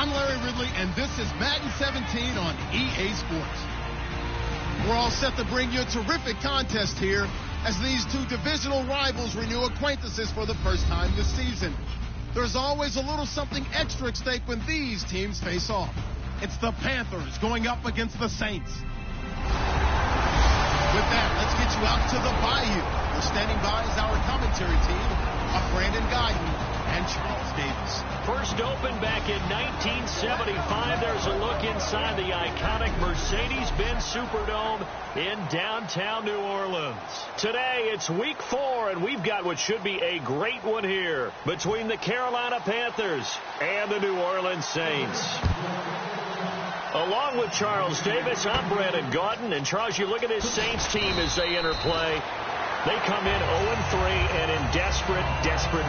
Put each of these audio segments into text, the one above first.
I'm Larry Ridley, and this is Madden 17 on EA Sports. We're all set to bring you a terrific contest here as these two divisional rivals renew acquaintances for the first time this season. There's always a little something extra at stake when these teams face off. It's the Panthers going up against the Saints. With that, let's get you out to the Bayou. We're standing by as our commentary team of Brandon Guyton and Charles Davis. First opened back in 1975. There's a look inside the iconic Mercedes-Benz Superdome in downtown New Orleans. Today, it's week 4, and we've got what should be a great one here between the Carolina Panthers and the New Orleans Saints. Along with Charles Davis, I'm Brandon Guyton. And Charles, you look at this Saints team as they enter play. They come in 0-3 and in desperate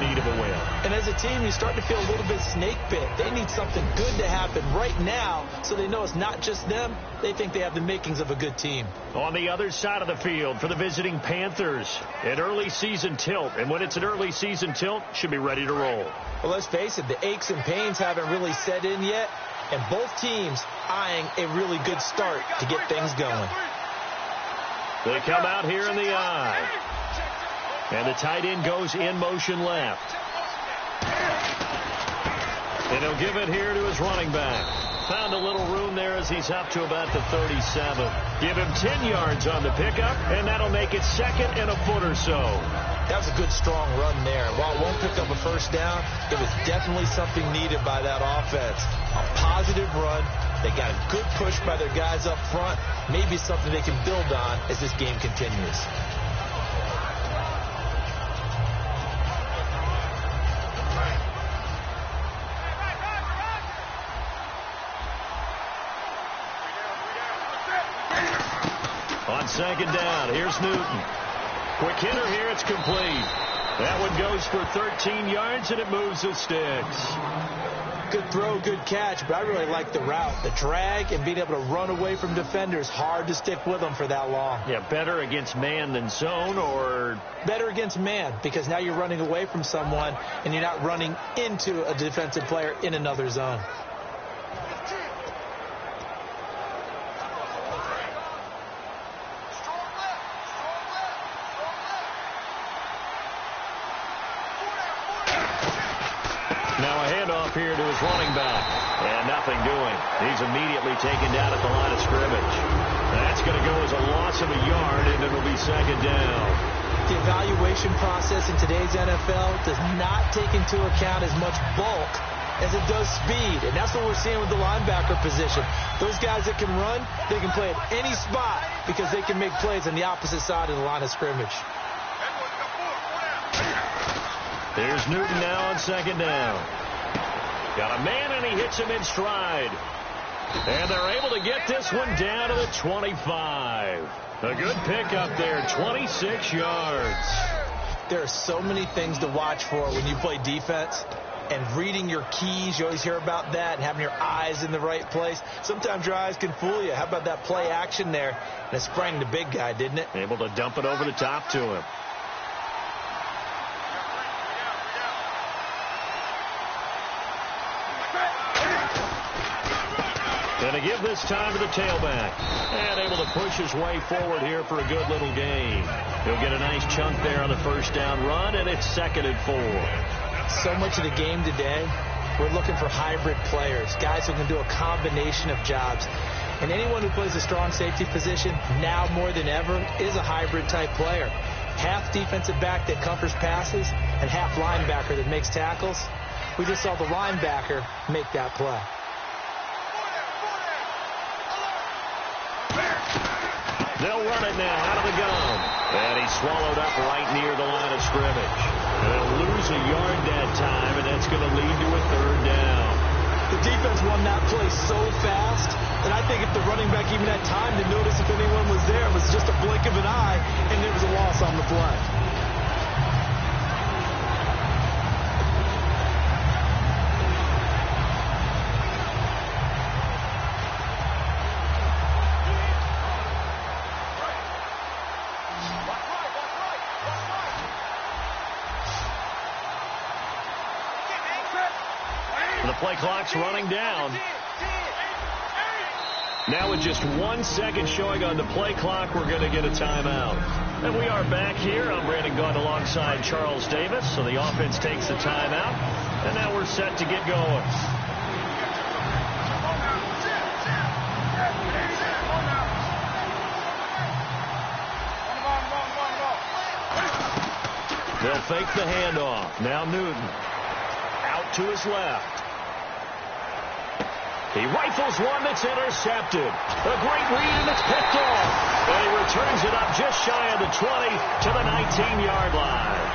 need of a win. And as a team, you start to feel a little bit snake bit. They need something good to happen right now so they know it's not just them. They think they have the makings of a good team. On the other side of the field for the visiting Panthers, an early season tilt. And when it's an early season tilt, should be ready to roll. Well, let's face it, the aches and pains haven't really set in yet. And both teams eyeing a really good start to get things going. They come out here in the eye. And the tight end goes in motion left. And he'll give it here to his running back. Found a little room there as he's up to about the 37. Give him 10 yards on the pickup, and that'll make it second and a foot or so. That was a good, strong run there. While it won't pick up a first down, it was definitely something needed by that offense. A positive run. They got a good push by their guys up front. Maybe something they can build on as this game continues. On second down, here's Newton. Quick hitter here, it's complete. That one goes for 13 yards, and it moves the sticks. Good throw, good catch, but I really like the route. The drag and being able to run away from defenders, hard to stick with them for that long. Yeah, better against man than zone, or? Better against man, because now you're running away from someone, and you're not running into a defensive player in another zone. Here to his running back, and nothing doing. He's immediately taken down at the line of scrimmage. That's going to go as a loss of a yard, and it'll be second down. The evaluation process in today's NFL does not take into account as much bulk as it does speed, and that's what we're seeing with the linebacker position. Those guys that can run, they can play at any spot because they can make plays on the opposite side of the line of scrimmage. There's Newton now on second down. Got a man, and he hits him in stride. And they're able to get this one down to the 25. A good pickup there, 26 yards. There are so many things to watch for when you play defense. And reading your keys, you always hear about that, and having your eyes in the right place. Sometimes your eyes can fool you. How about that play action there? And it sprang the big guy, didn't it? Able to dump it over the top to him. Going to give this time to the tailback. And able to push his way forward here for a good little gain. He'll get a nice chunk there on the first down run, and it's second and 4. So much of the game today, we're looking for hybrid players, guys who can do a combination of jobs. And anyone who plays a strong safety position, now more than ever, is a hybrid type player. Half defensive back that covers passes and half linebacker that makes tackles. We just saw the linebacker make that play. They'll run it now out of the gun. And he's swallowed up right near the line of scrimmage. They'll lose a yard that time, and that's going to lead to a third down. The defense won that play so fast that I think if the running back even had time to notice if anyone was there, it was just a blink of an eye, and there was a loss on the play. play clock's running down. Now with just 1 second showing on the play clock, we're going to get a timeout. And we are back here. I'm Brandon Gaunt alongside Charles Davis. So the offense takes the timeout. And now we're set to get going. They'll fake the handoff. Now Newton. Out to his left. He rifles one that's intercepted. A great read, and it's picked off. And he returns it up just shy of the 20 to the 19-yard line.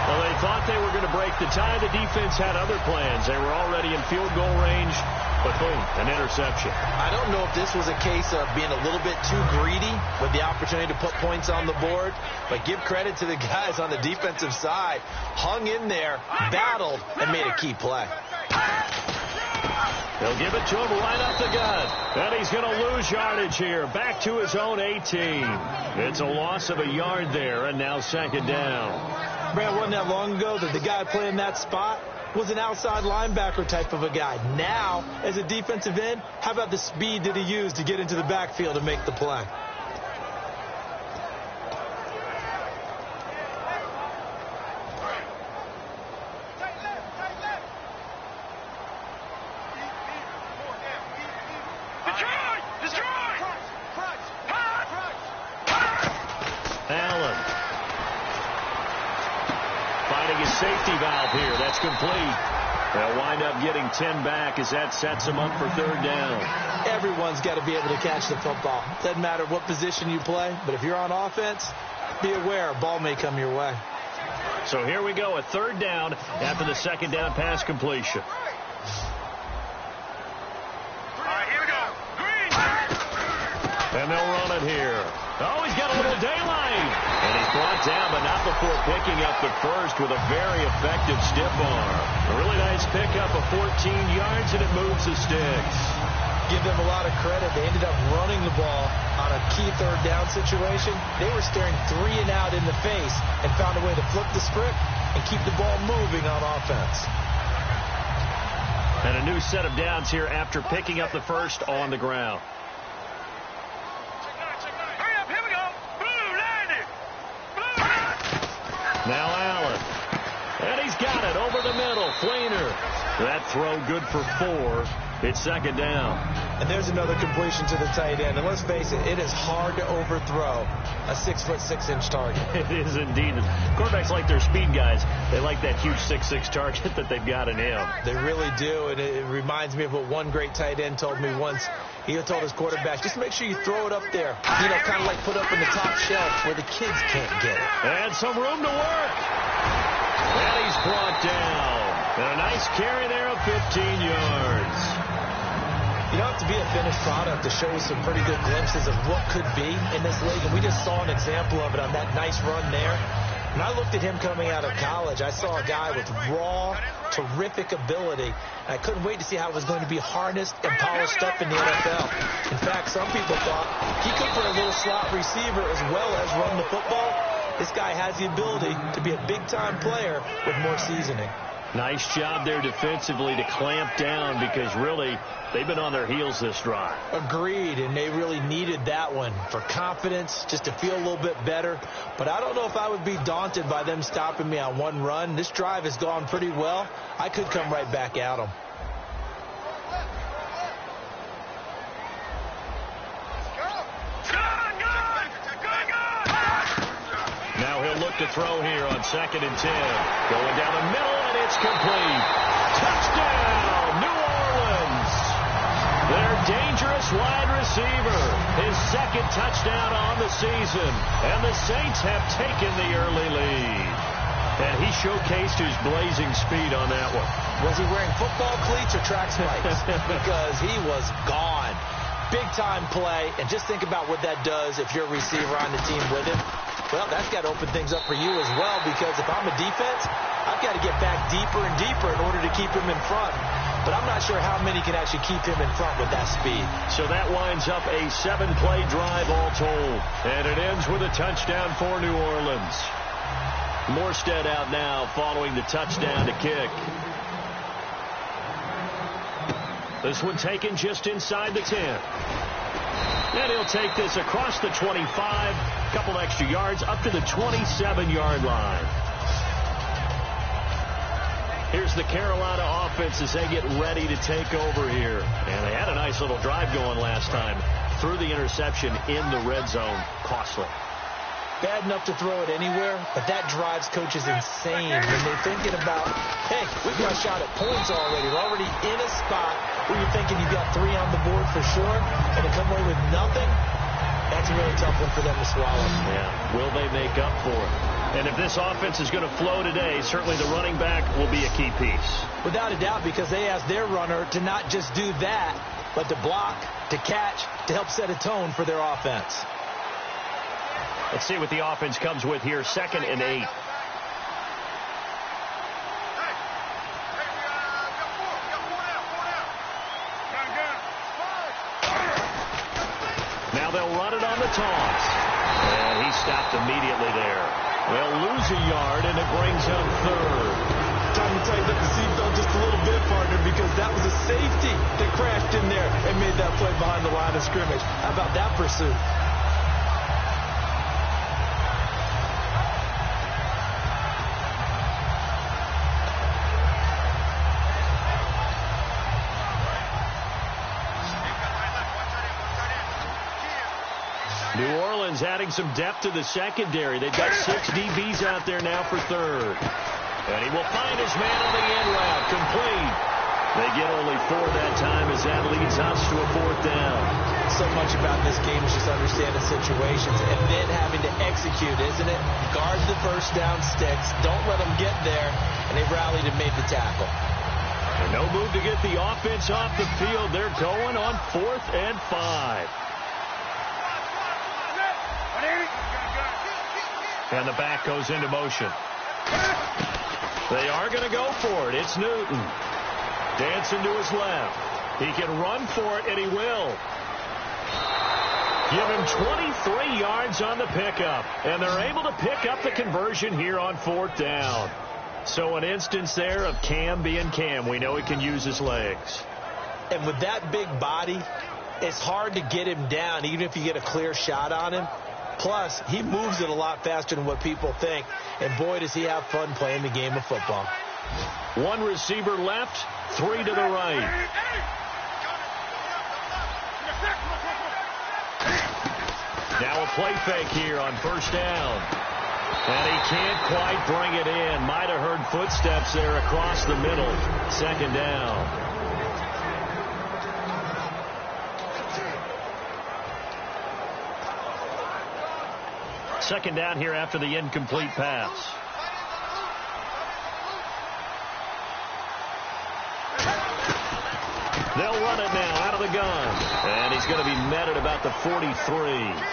Well, they thought they were going to break the tie. The defense had other plans. They were already in field goal range, but boom, an interception. I don't know if this was a case of being a little bit too greedy with the opportunity to put points on the board, but give credit to the guys on the defensive side. Hung in there, battled, and made a key play. They'll give it to him right up the gut. And he's going to lose yardage here. Back to his own 18. It's a loss of a yard there, and now second down. Brad, wasn't that long ago that the guy playing that spot was an outside linebacker type of a guy. Now, as a defensive end, how about the speed that he used to get into the backfield and make the play? Safety valve here. That's complete. They'll wind up getting 10 back as that sets them up for third down. Everyone's got to be able to catch the football. Doesn't matter what position you play, but if you're on offense, be aware a ball may come your way. So here we go, a third down after the second down pass completion. All right, here we go. Green. And they'll run it here. Oh, he's got a little daylight. And he's brought down, but not before picking up the first with a very effective stiff arm. A really nice pickup of 14 yards, and it moves the sticks. Give them a lot of credit. They ended up running the ball on a key third down situation. They were staring 3 and out in the face and found a way to flip the script and keep the ball moving on offense. And a new set of downs here after picking up the first on the ground. Now Allen. And he's got it over the middle. Fleener. That throw good for 4. It's second down. And there's another completion to the tight end. And let's face it, it is hard to overthrow a 6'6" target. It is indeed. Quarterbacks like their speed guys. They like that huge 6'6" target that they've got in him. They really do. And it reminds me of what one great tight end told me once. He told his quarterback, just make sure you throw it up there. You know, kind of like put up in the top shelf where the kids can't get it. And some room to work. And he's brought down. And a nice carry there of 15 yards. You don't have to be a finished product to show you some pretty good glimpses of what could be in this league. And we just saw an example of it on that nice run there. When I looked at him coming out of college, I saw a guy with raw, terrific ability. I couldn't wait to see how it was going to be harnessed and polished up in the NFL. In fact, some people thought he could put a little slot receiver as well as run the football. This guy has the ability to be a big-time player with more seasoning. Nice job there defensively to clamp down because really they've been on their heels this drive. Agreed, and they really needed that one for confidence, just to feel a little bit better. But I don't know if I would be daunted by them stopping me on one run. This drive has gone pretty well. I could come right back at them. Now he'll look to throw here on 2nd and 10. Going down the middle, and it's complete. Touchdown, New Orleans. Their dangerous wide receiver. His 2nd touchdown on the season. And the Saints have taken the early lead. And he showcased his blazing speed on that one. Was he wearing football cleats or track spikes? Because he was gone. Big-time play. And just think about what that does if you're a receiver on the team with him. Well, that's got to open things up for you as well, because if I'm a defense, I've got to get back deeper and deeper in order to keep him in front. But I'm not sure how many can actually keep him in front with that speed. So that winds up a 7-play drive all told. And it ends with a touchdown for New Orleans. Morstead out now following the touchdown to kick. This one taken just inside the 10. And he'll take this across the 25, a couple extra yards up to the 27-yard line. Here's the Carolina offense as they get ready to take over here. And they had a nice little drive going last time. Threw the interception in the red zone. Costly. Bad enough to throw it anywhere, but that drives coaches insane when they're thinking about, hey, we've got a shot at points already. We're already in a spot where you're thinking you've got 3 on the board for sure, and to come away with nothing, that's a really tough one for them to swallow. Yeah, will they make up for it? And if this offense is going to flow today, certainly the running back will be a key piece. Without a doubt, because they asked their runner to not just do that, but to block, to catch, to help set a tone for their offense. Let's see what the offense comes with here. 2nd and 8. Now they'll run it on the toss. And he stopped immediately there. They'll lose a yard, and it brings up 3rd. Time to tighten up the seatbelt just a little bit, partner, because that was a safety that crashed in there and made that play behind the line of scrimmage. How about that pursuit? New Orleans adding some depth to the secondary. They've got 6 DBs out there now for 3rd. And he will find his man on the end route. Complete. They get only 4 that time as that leads us to a 4th down. So much about this game is just understanding situations and then having to execute, isn't it? Guard the first down sticks. Don't let them get there. And they rallied and made the tackle. And no move to get the offense off the field. They're going on 4th and 5. And the back goes into motion. They are going to go for it. It's Newton. Dancing to his left. He can run for it, and he will. Give him 23 yards on the pickup. And they're able to pick up the conversion here on 4th down. So an instance there of Cam being Cam. We know he can use his legs. And with that big body, it's hard to get him down, even if you get a clear shot on him. Plus, he moves it a lot faster than what people think. And boy, does he have fun playing the game of football. 1 receiver left, 3 to the right. Now a play fake here on 1st down. And he can't quite bring it in. Might have heard footsteps there across the middle. 2nd down. 2nd down here after the incomplete pass. They'll run it now out of the gun. And he's going to be met at about the 43.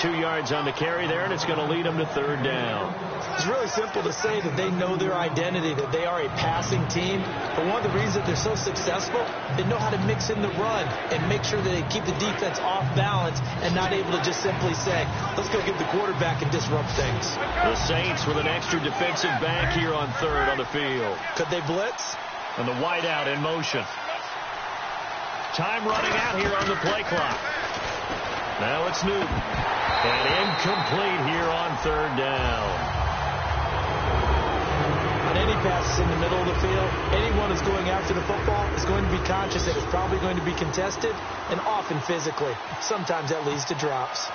2 yards on the carry there, and it's going to lead him to 3rd down. It's really simple to say that they know their identity, that they are a passing team. But one of the reasons they're so successful, they know how to mix in the run and make sure that they keep the defense off balance and not able to just simply say, let's go get the quarterback and disrupt things. The Saints with an extra defensive back here on 3rd on the field. Could they blitz? And the wideout in motion. Time running out here on the play clock. Now it's Newton. And incomplete here on 3rd down. On any passes in the middle of the field, anyone who's going after the football is going to be conscious that it's probably going to be contested and often physically. Sometimes that leads to drops.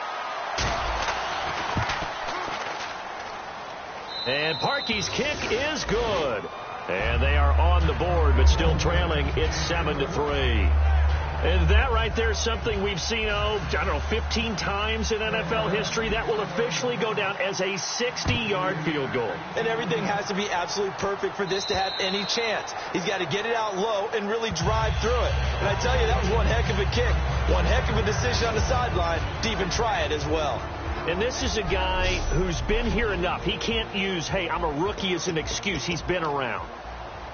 And Parkey's kick is good. And they are on the board, but still trailing. It's 7-3. And that right there is something we've seen, 15 times in NFL history. That will officially go down as a 60-yard field goal. And everything has to be absolutely perfect for this to have any chance. He's got to get it out low and really drive through it. And I tell you, that was one heck of a kick. One heck of a decision on the sideline to even try it as well. And this is a guy who's been here enough. He can't use, hey, I'm a rookie as an excuse. He's been around.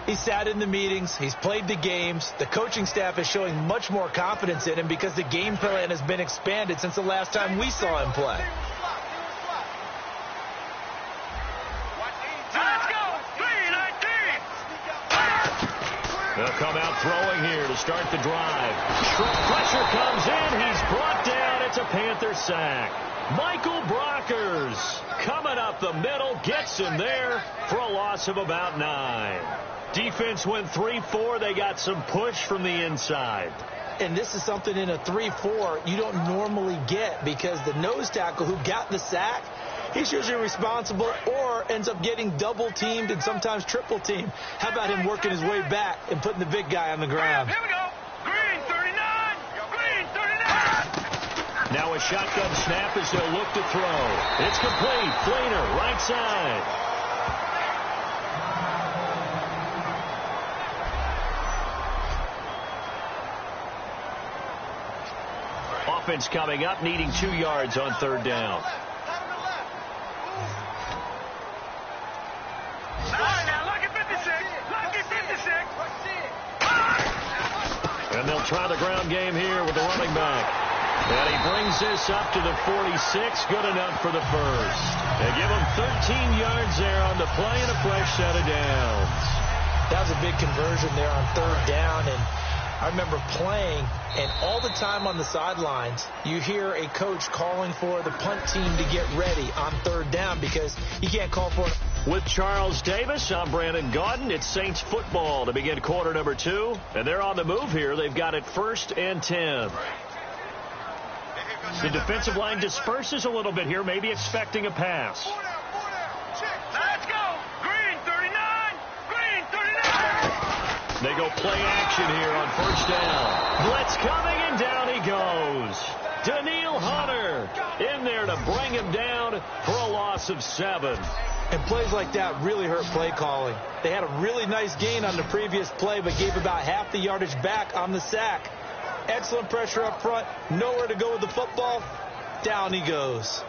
He sat in the meetings. He's played the games. The coaching staff is showing much more confidence in him because the game plan has been expanded since the last time we saw him play. They'll come out throwing here to start the drive. Pressure comes in. He's brought down. It's a Panther sack. Michael Brockers coming up the middle, gets in there for a loss of about 9. Defense went 3-4. They got some push from the inside. And this is something in a 3-4 you don't normally get, because the nose tackle who got the sack, he's usually responsible or ends up getting double-teamed and sometimes triple-teamed. How about him working his way back and putting the big guy on the ground? Here we go. Green 39. Green 39. Now a shotgun snap as they'll look to throw. It's complete. Fleener, right side. Offense coming up, needing 2 yards on 3rd down. And they'll try the ground game here with the running back. And he brings this up to the 46. Good enough for the first. They give him 13 yards there on the play and a fresh set of downs. That was a big conversion there on 3rd down. And I remember playing, and all the time on the sidelines, you hear a coach calling for the punt team to get ready on 3rd down because he can't call for it. With Charles Davis, I'm Brandon Gaudin. It's Saints football to begin quarter number 2. And they're on the move here. They've got it 1st and 10. The defensive line disperses a little bit here, maybe expecting a pass. Let's go. Green 39. Green 39. They go play action here on 1st down. Blitz coming, and down he goes. Daniil Hunter in there to bring him down for a loss of 7. And plays like that really hurt play calling. They had a really nice gain on the previous play, but gave about half the yardage back on the sack. Excellent pressure up front. Nowhere to go with the football. Down he goes.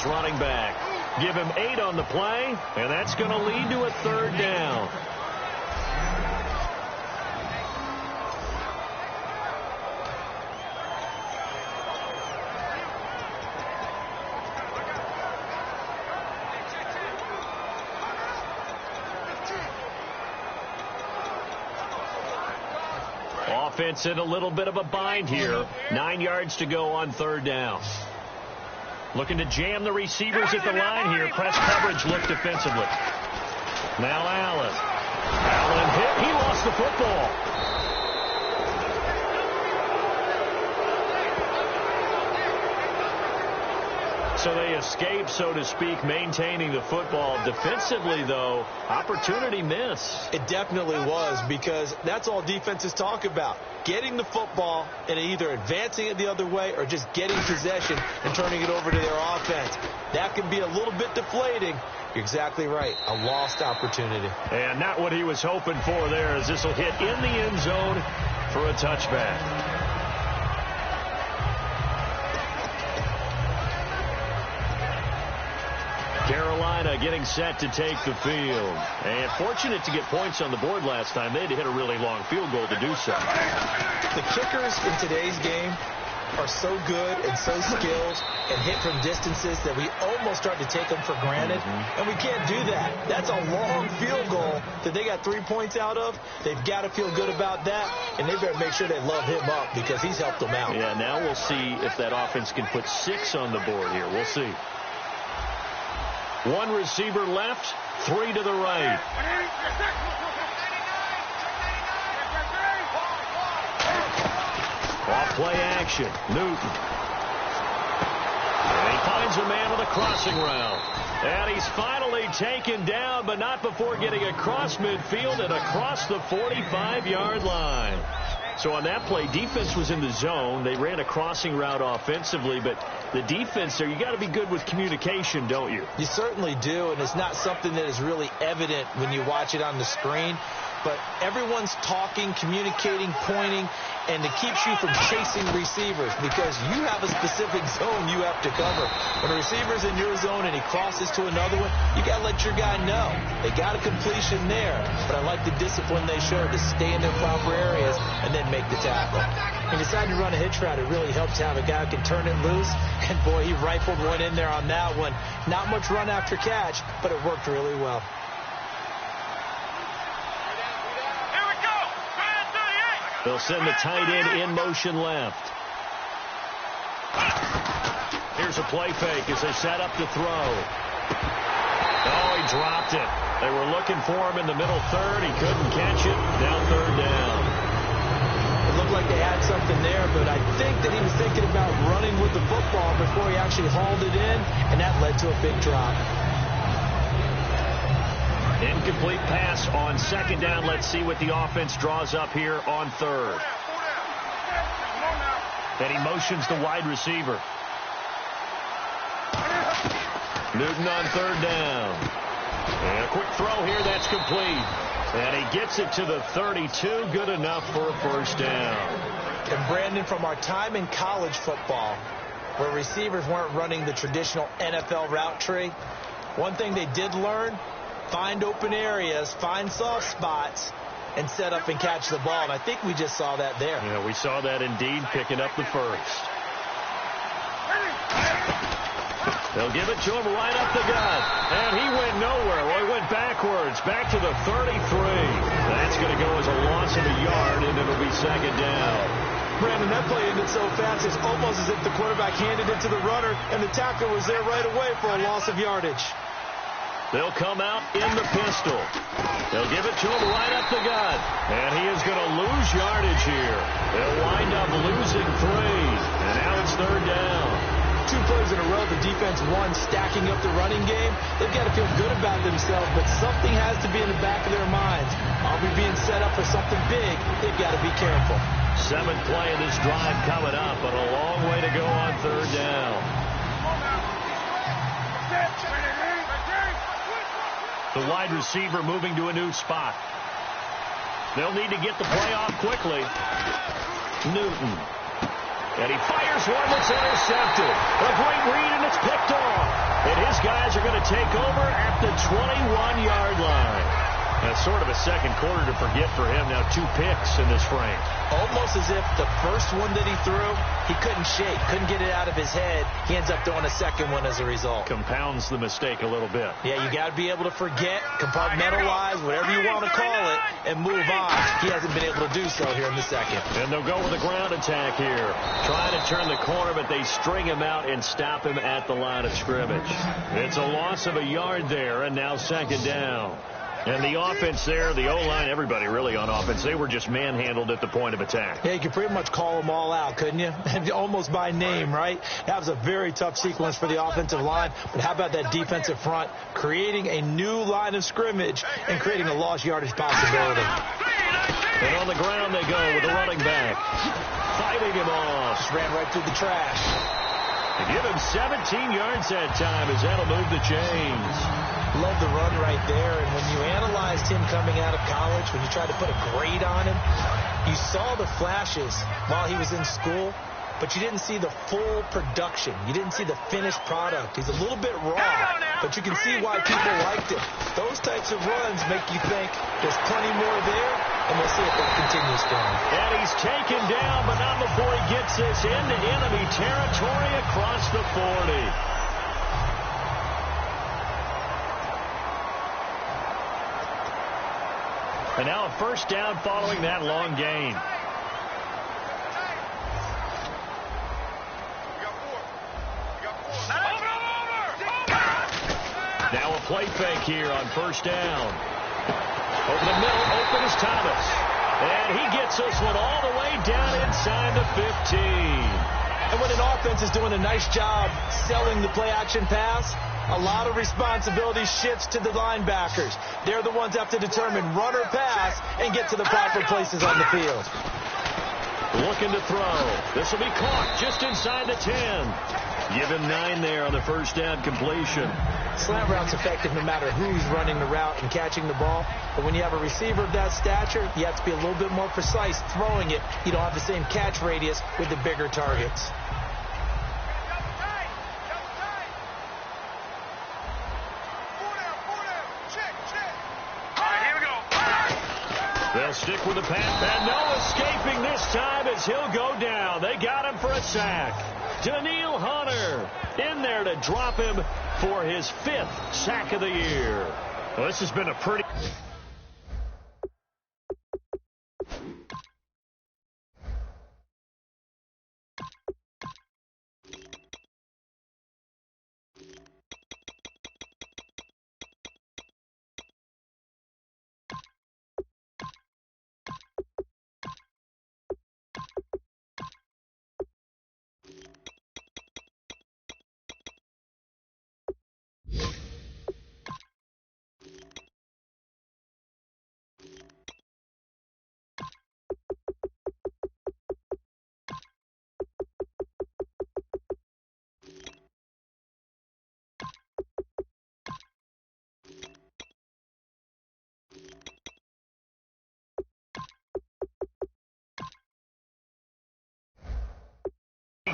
Running back. Give him 8 on the play, and that's going to lead to a 3rd down. Offense in a little bit of a bind here. 9 yards to go on 3rd down. Looking to jam the receivers at the line here. Press coverage look defensively. Now Allen. Allen hit. He lost the football. So they escape, so to speak, maintaining the football. Defensively, though, opportunity miss. It definitely was, because that's all defenses talk about. Getting the football and either advancing it the other way or just getting possession and turning it over to their offense. That can be a little bit deflating. You're exactly right. A lost opportunity. And not what he was hoping for there, as this will hit in the end zone for a touchback. Carolina getting set to take the field. And fortunate to get points on the board last time. They had to hit a really long field goal to do so. The kickers in today's game are so good and so skilled and hit from distances that we almost start to take them for granted. And we can't do that. That's a long field goal that they got 3 points out of. They've got to feel good about that, and they better make sure they love him up because he's helped them out. Yeah, now we'll see if that offense can put 6 on the board here. We'll see. 1 receiver left, 3 to the right. Off play action. Newton. And he finds a man with a crossing route. And he's finally taken down, but not before getting across midfield and across the 45-yard line. So on that play, defense was in the zone. They ran a crossing route offensively, but the defense there, you got to be good with communication, don't you? You certainly do, and it's not something that is really evident when you watch it on the screen. But everyone's talking, communicating, pointing, and it keeps you from chasing receivers because you have a specific zone you have to cover. When a receiver's in your zone and he crosses to another one, you got to let your guy know. They got a completion there, but I like the discipline they showed to stay in their proper areas and then make the tackle. He decided to run a hitch route. It really helps to have a guy who can turn it loose, and boy, he rifled one in there on that one. Not much run after catch, but it worked really well. They'll send the tight end in motion left. Here's a play fake as they set up to throw. Oh, he dropped it. They were looking for him in the middle third. He couldn't catch it. Down third down. It looked like they had something there, but I think that he was thinking about running with the football before he actually hauled it in, and that led to a big drop. Incomplete pass on second down. Let's see what the offense draws up here on third. And he motions the wide receiver. Newton on third down. And a quick throw here. That's complete. And he gets it to the 32. Good enough for a first down. And Brandon, from our time in college football, where receivers weren't running the traditional NFL route tree, one thing they did learn: find open areas, find soft spots, and set up and catch the ball. And I think we just saw that there. Yeah, we saw that indeed, picking up the first. They'll give it to him right up the gut. And he went nowhere. Well, he went backwards, back to the 33. That's going to go as a loss of a yard, and it'll be second down. Brandon, that play ended so fast, it's almost as if the quarterback handed it to the runner, and the tackler was there right away for a loss of yardage. They'll come out in the pistol. They'll give it to him right up the gut. And he is going to lose yardage here. They'll wind up losing 3. And now it's third down. 2 plays in a row, the defense won, stacking up the running game. They've got to feel good about themselves, but something has to be in the back of their minds. Are we being set up for something big? They've got to be careful. 7th play of this drive coming up, but a long way to go on third down. The wide receiver moving to a new spot. They'll need to get the play off quickly. Newton. And he fires one that's intercepted. A great read, and it's picked off. And his guys are going to take over at the 21-yard line. That's sort of a second quarter to forget for him. Now 2 picks in this frame. Almost as if the first one that he threw, he couldn't shake, couldn't get it out of his head. He ends up throwing a second one as a result. Compounds the mistake a little bit. Yeah, you got to be able to forget, compartmentalize, whatever you want to call it, and move on. He hasn't been able to do so here in the second. And they'll go with a ground attack here. Trying to turn the corner, but they string him out and stop him at the line of scrimmage. It's a loss of a yard there, and now second down. And the offense there, the O-line, everybody really on offense, they were just manhandled at the point of attack. Yeah, you could pretty much call them all out, couldn't you? Almost by name, right? That was a very tough sequence for the offensive line. But how about that defensive front, creating a new line of scrimmage and creating a lost yardage possibility. And on the ground they go with the running back. Fighting him off. Just ran right through the trash. They give him 17 yards that time as that'll move the chains. Love the run right there. And when you analyzed him coming out of college, when you tried to put a grade on him, you saw the flashes while he was in school, but you didn't see the full production. You didn't see the finished product. He's a little bit raw, but you can see why people liked him. Those types of runs make you think there's plenty more there, and we'll see if that continues for him. And he's taken down, but not before he gets this into enemy territory across the 40. And now a first down following that long gain. Now a play fake here on first down. Over the middle, open is Thomas. And he gets this one all the way down inside the 15. And when an offense is doing a nice job selling the play-action pass, a lot of responsibility shifts to the linebackers. They're the ones that have to determine run or pass and get to the proper places on the field. Looking to throw. This will be caught just inside the 10. Give him 9 there on the first down completion. Slant route's effective no matter who's running the route and catching the ball. But when you have a receiver of that stature, you have to be a little bit more precise throwing it. You don't have the same catch radius with the bigger targets. They'll stick with the pass, and no escaping this time as he'll go down. They got him for a sack. Daniil Hunter in there to drop him for his 5th sack of the year. Well, this has been a pretty...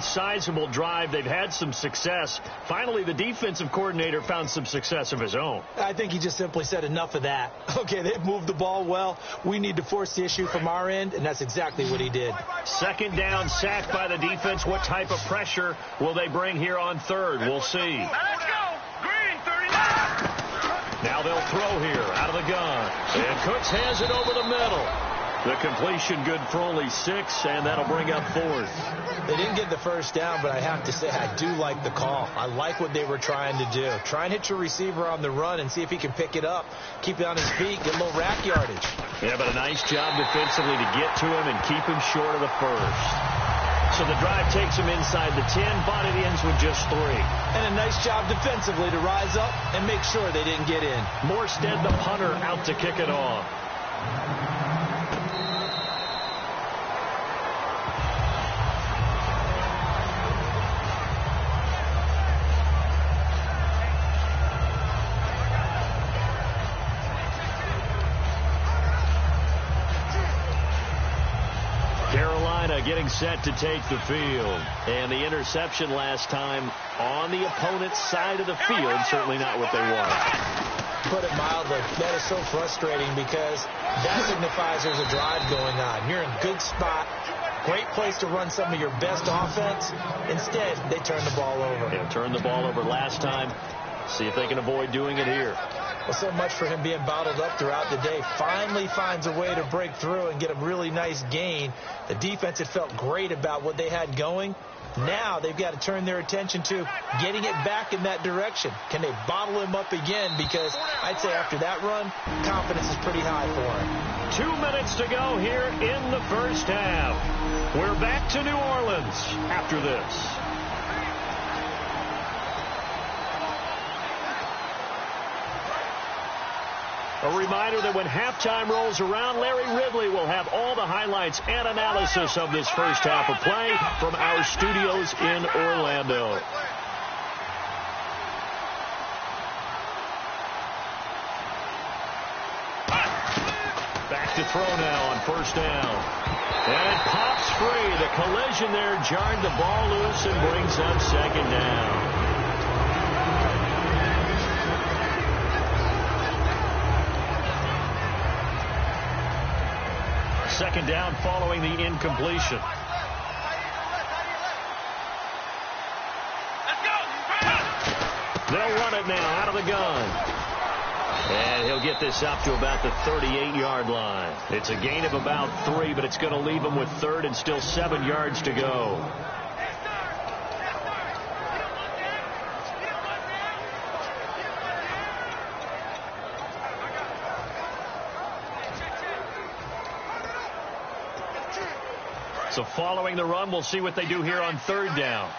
sizable drive. They've had some success. Finally, the defensive coordinator found some success of his own. I think he just simply said enough of that. Okay, they've moved the ball well. We need to force the issue from our end, and that's exactly what he did. Second down, sack by the defense. What type of pressure will they bring here on third? We'll see. Let's go. Green, 39. Now they'll throw here out of the gun. And Cooks has it over the middle. The completion good for only 6, and that'll bring up 4th. They didn't get the first down, but I have to say I do like the call. I like what they were trying to do. Try and hit your receiver on the run and see if he can pick it up, keep it on his feet, get a little rack yardage. Yeah, but a nice job defensively to get to him and keep him short of the first. So the drive takes him inside the 10, but it ends with just 3. And a nice job defensively to rise up and make sure they didn't get in. Morstead, the punter, out to kick it off. Getting set to take the field. And the interception last time on the opponent's side of the field. Certainly not what they want. Put it mildly, that is so frustrating because that signifies there's a drive going on. You're in a good spot. Great place to run some of your best offense. Instead, they turn the ball over. Yeah, turned the ball over last time. See if they can avoid doing it here. Well, so much for him being bottled up throughout the day. Finally finds a way to break through and get a really nice gain. The defense had felt great about what they had going. Now they've got to turn their attention to getting it back in that direction. Can they bottle him up again? Because I'd say after that run, confidence is pretty high for him. 2 minutes to go here in the first half. We're back to New Orleans after this. A reminder that when halftime rolls around, Larry Ridley will have all the highlights and analysis of this first half of play from our studios in Orlando. Back to throw now on first down. And it pops free. The collision there jarred the ball loose and brings up second down. Second down following the incompletion. They'll run it now out of the gun. And he'll get this up to about the 38-yard line. It's a gain of about 3, but it's going to leave him with third and still 7 yards to go. So following the run, we'll see what they do here on third down.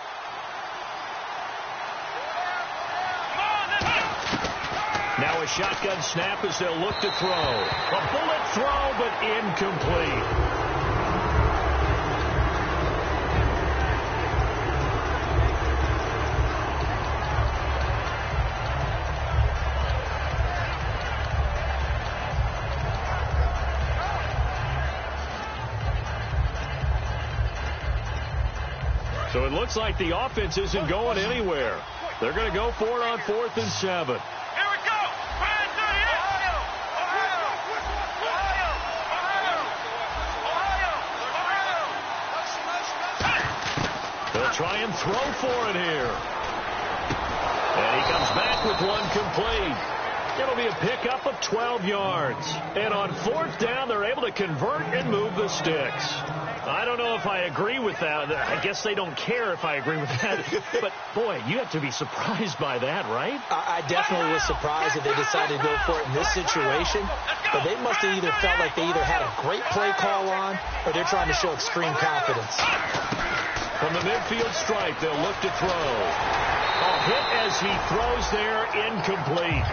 Now a shotgun snap as they'll look to throw. A bullet throw, but incomplete. So it looks like the offense isn't going anywhere. They're going to go for it on 4th and 7. Here we go. Brand 38. Ohio. They'll try and throw for it here. And he comes back with one complete. It'll be a pickup of 12 yards. And on 4th down, they're able to convert and move the sticks. I don't know if I agree with that. I guess they don't care if I agree with that. But, boy, you have to be surprised by that, right? I definitely was surprised that they decided to go for it in this situation. But they must have either felt like they either had a great play call on or they're trying to show extreme confidence. From the midfield stripe, they'll look to throw. A hit as he throws there, incomplete.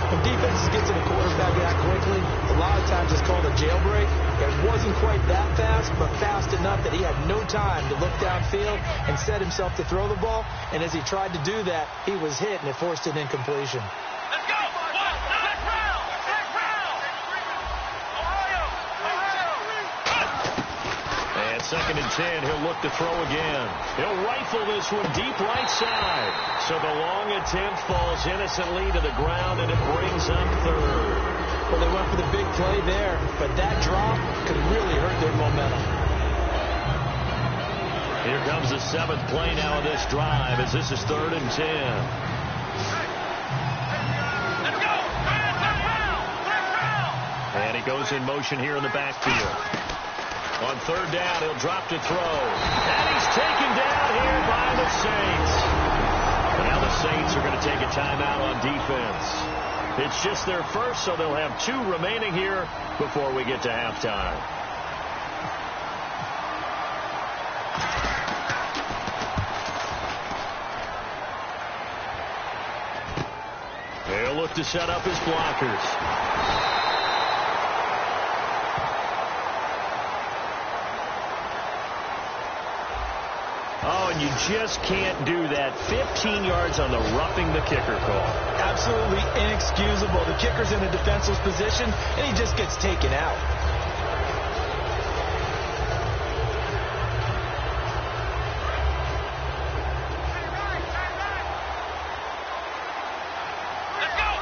When defenses get to the quarterback that quickly, a lot of times it's called a jailbreak. It wasn't quite that fast, but fast enough that he had no time to look downfield and set himself to throw the ball. And as he tried to do that, he was hit, and it forced an incompletion. Let's go. Next round. Ohio. And 2nd and 10, he'll look to throw again. He'll rifle this one deep right side. So the long attempt falls innocently to the ground, and it brings up 3rd. Well, they went for the big play there, but that drop could really hurt their momentum. Here comes the 7th play now of this drive as this is 3rd and 10. Let's go. And he goes in motion here in the backfield. On 3rd down, he'll drop to throw. And he's taken down here by the Saints. Now the Saints are going to take a timeout on defense. It's just their first, so they'll have 2 remaining here before we get to halftime. They'll look to set up his blockers. Oh, and you just can't do that. 15 yards on the roughing the kicker call. Absolutely inexcusable. The kicker's in a defensive position, and he just gets taken out. Let's go.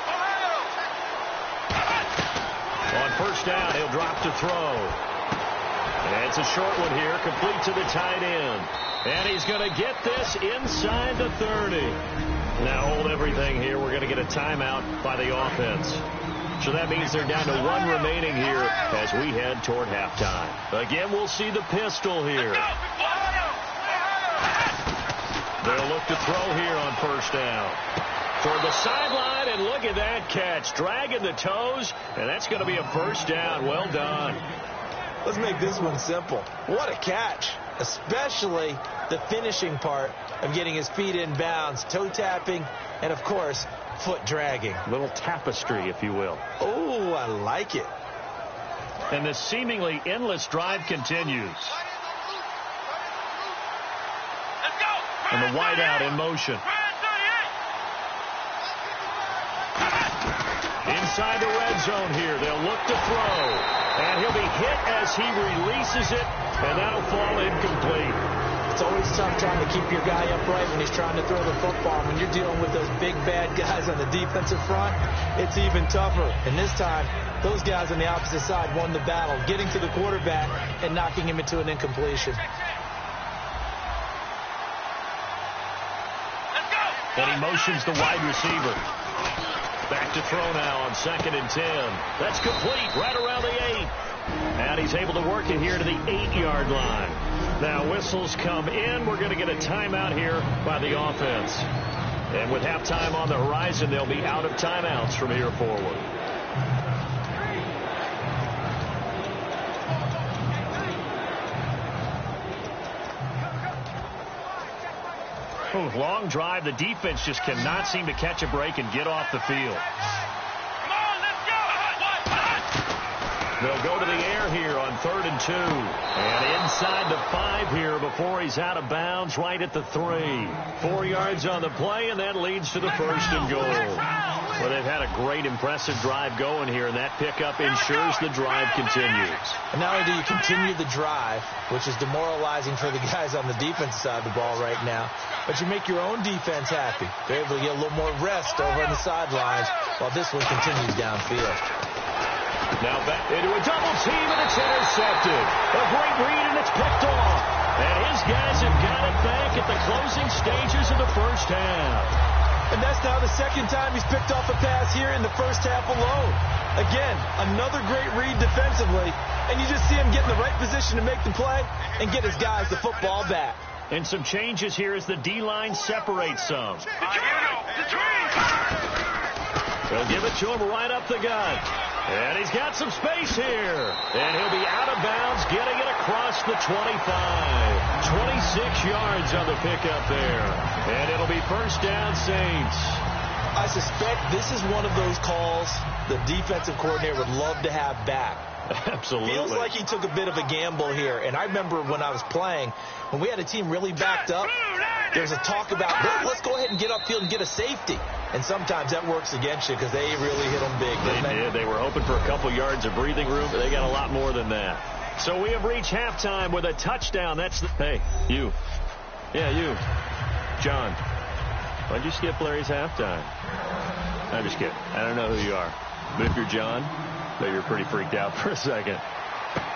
Ohio. On 1st down, he'll drop to throw. And it's a short one here, complete to the tight end. And he's going to get this inside the 30. Now hold everything here. We're going to get a timeout by the offense. So that means they're down to 1 remaining here as we head toward halftime. Again, we'll see the pistol here. They'll look to throw here on 1st down. Toward the sideline, and look at that catch. Dragging the toes, and that's going to be a 1st down. Well done. Let's make this one simple. What a catch, especially the finishing part of getting his feet in bounds, toe tapping, and, of course, foot dragging. Little tapestry, if you will. Oh, I like it. And this seemingly endless drive continues. Let's go. And the wideout in motion. Inside the red zone here. They'll look to throw. And he'll be hit as he releases it, and that'll fall incomplete. It's always tough trying to keep your guy upright when he's trying to throw the football. When you're dealing with those big, bad guys on the defensive front, it's even tougher. And this time, those guys on the opposite side won the battle, getting to the quarterback and knocking him into an incompletion. And he motions the wide receiver. Back to throw now on 2nd and 10. That's complete right around the 8. And he's able to work it here to the 8-yard line. Now whistles come in. We're going to get a timeout here by the offense. And with halftime on the horizon, they'll be out of timeouts from here forward. Long drive. The defense just cannot seem to catch a break and get off the field. Come on, let's go. They'll go to the air here on 3rd and 2. And inside the 5 here before he's out of bounds right at the 3. 4 yards on the play, and that leads to the 1st and goal. Well, they've had a great, impressive drive going here, and that pickup ensures the drive continues. And not only do you continue the drive, which is demoralizing for the guys on the defensive side of the ball right now, but you make your own defense happy. They're able to get a little more rest over on the sidelines while this one continues downfield. Now back into a double team, and it's intercepted. A great read, and it's picked off. And his guys have got it back at the closing stages of the first half. And that's now the second time he's picked off a pass here in the first half alone. Again, another great read defensively, and you just see him get in the right position to make the play and get his guys the football back. And some changes here as the D-line separates some. They'll give it to him right up the gut. And he's got some space here. And he'll be out of bounds, getting it across the 25. 26 yards on the pickup there. And it'll be first down, Saints. I suspect this is one of those calls the defensive coordinator would love to have back. Absolutely. Feels like he took a bit of a gamble here. And I remember when I was playing, when we had a team really backed up, there's a talk about, let's go ahead and get upfield and get a safety. And sometimes that works against you because they really hit them big. They did. They were hoping for a couple yards of breathing room, but they got a lot more than that. So we have reached halftime with a touchdown. That's the... Hey, you. Yeah, you. John. Why'd you skip Larry's halftime? I'm just kidding. I don't know who you are. But if you're John, maybe you're pretty freaked out for a second.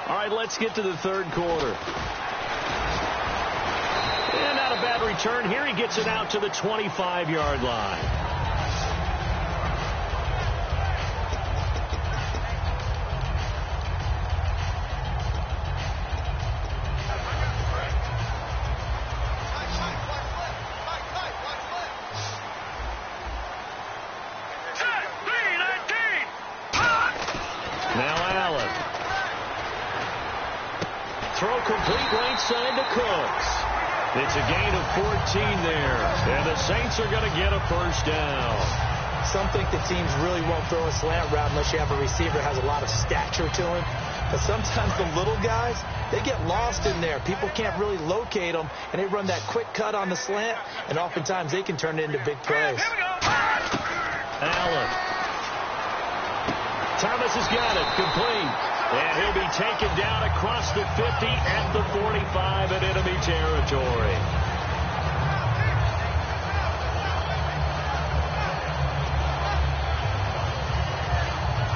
All right, let's get to the third quarter. And not a bad return here. He gets it out to the 25-yard line. It's a gain of 14 there, and the Saints are going to get a first down. Some think that teams really won't throw a slant route unless you have a receiver that has a lot of stature to him. But sometimes the little guys, they get lost in there. People can't really locate them, and they run that quick cut on the slant, and oftentimes they can turn it into big plays. Allen. Thomas has got it, complete. And he'll be taken down across the 50 at the 45 in enemy territory.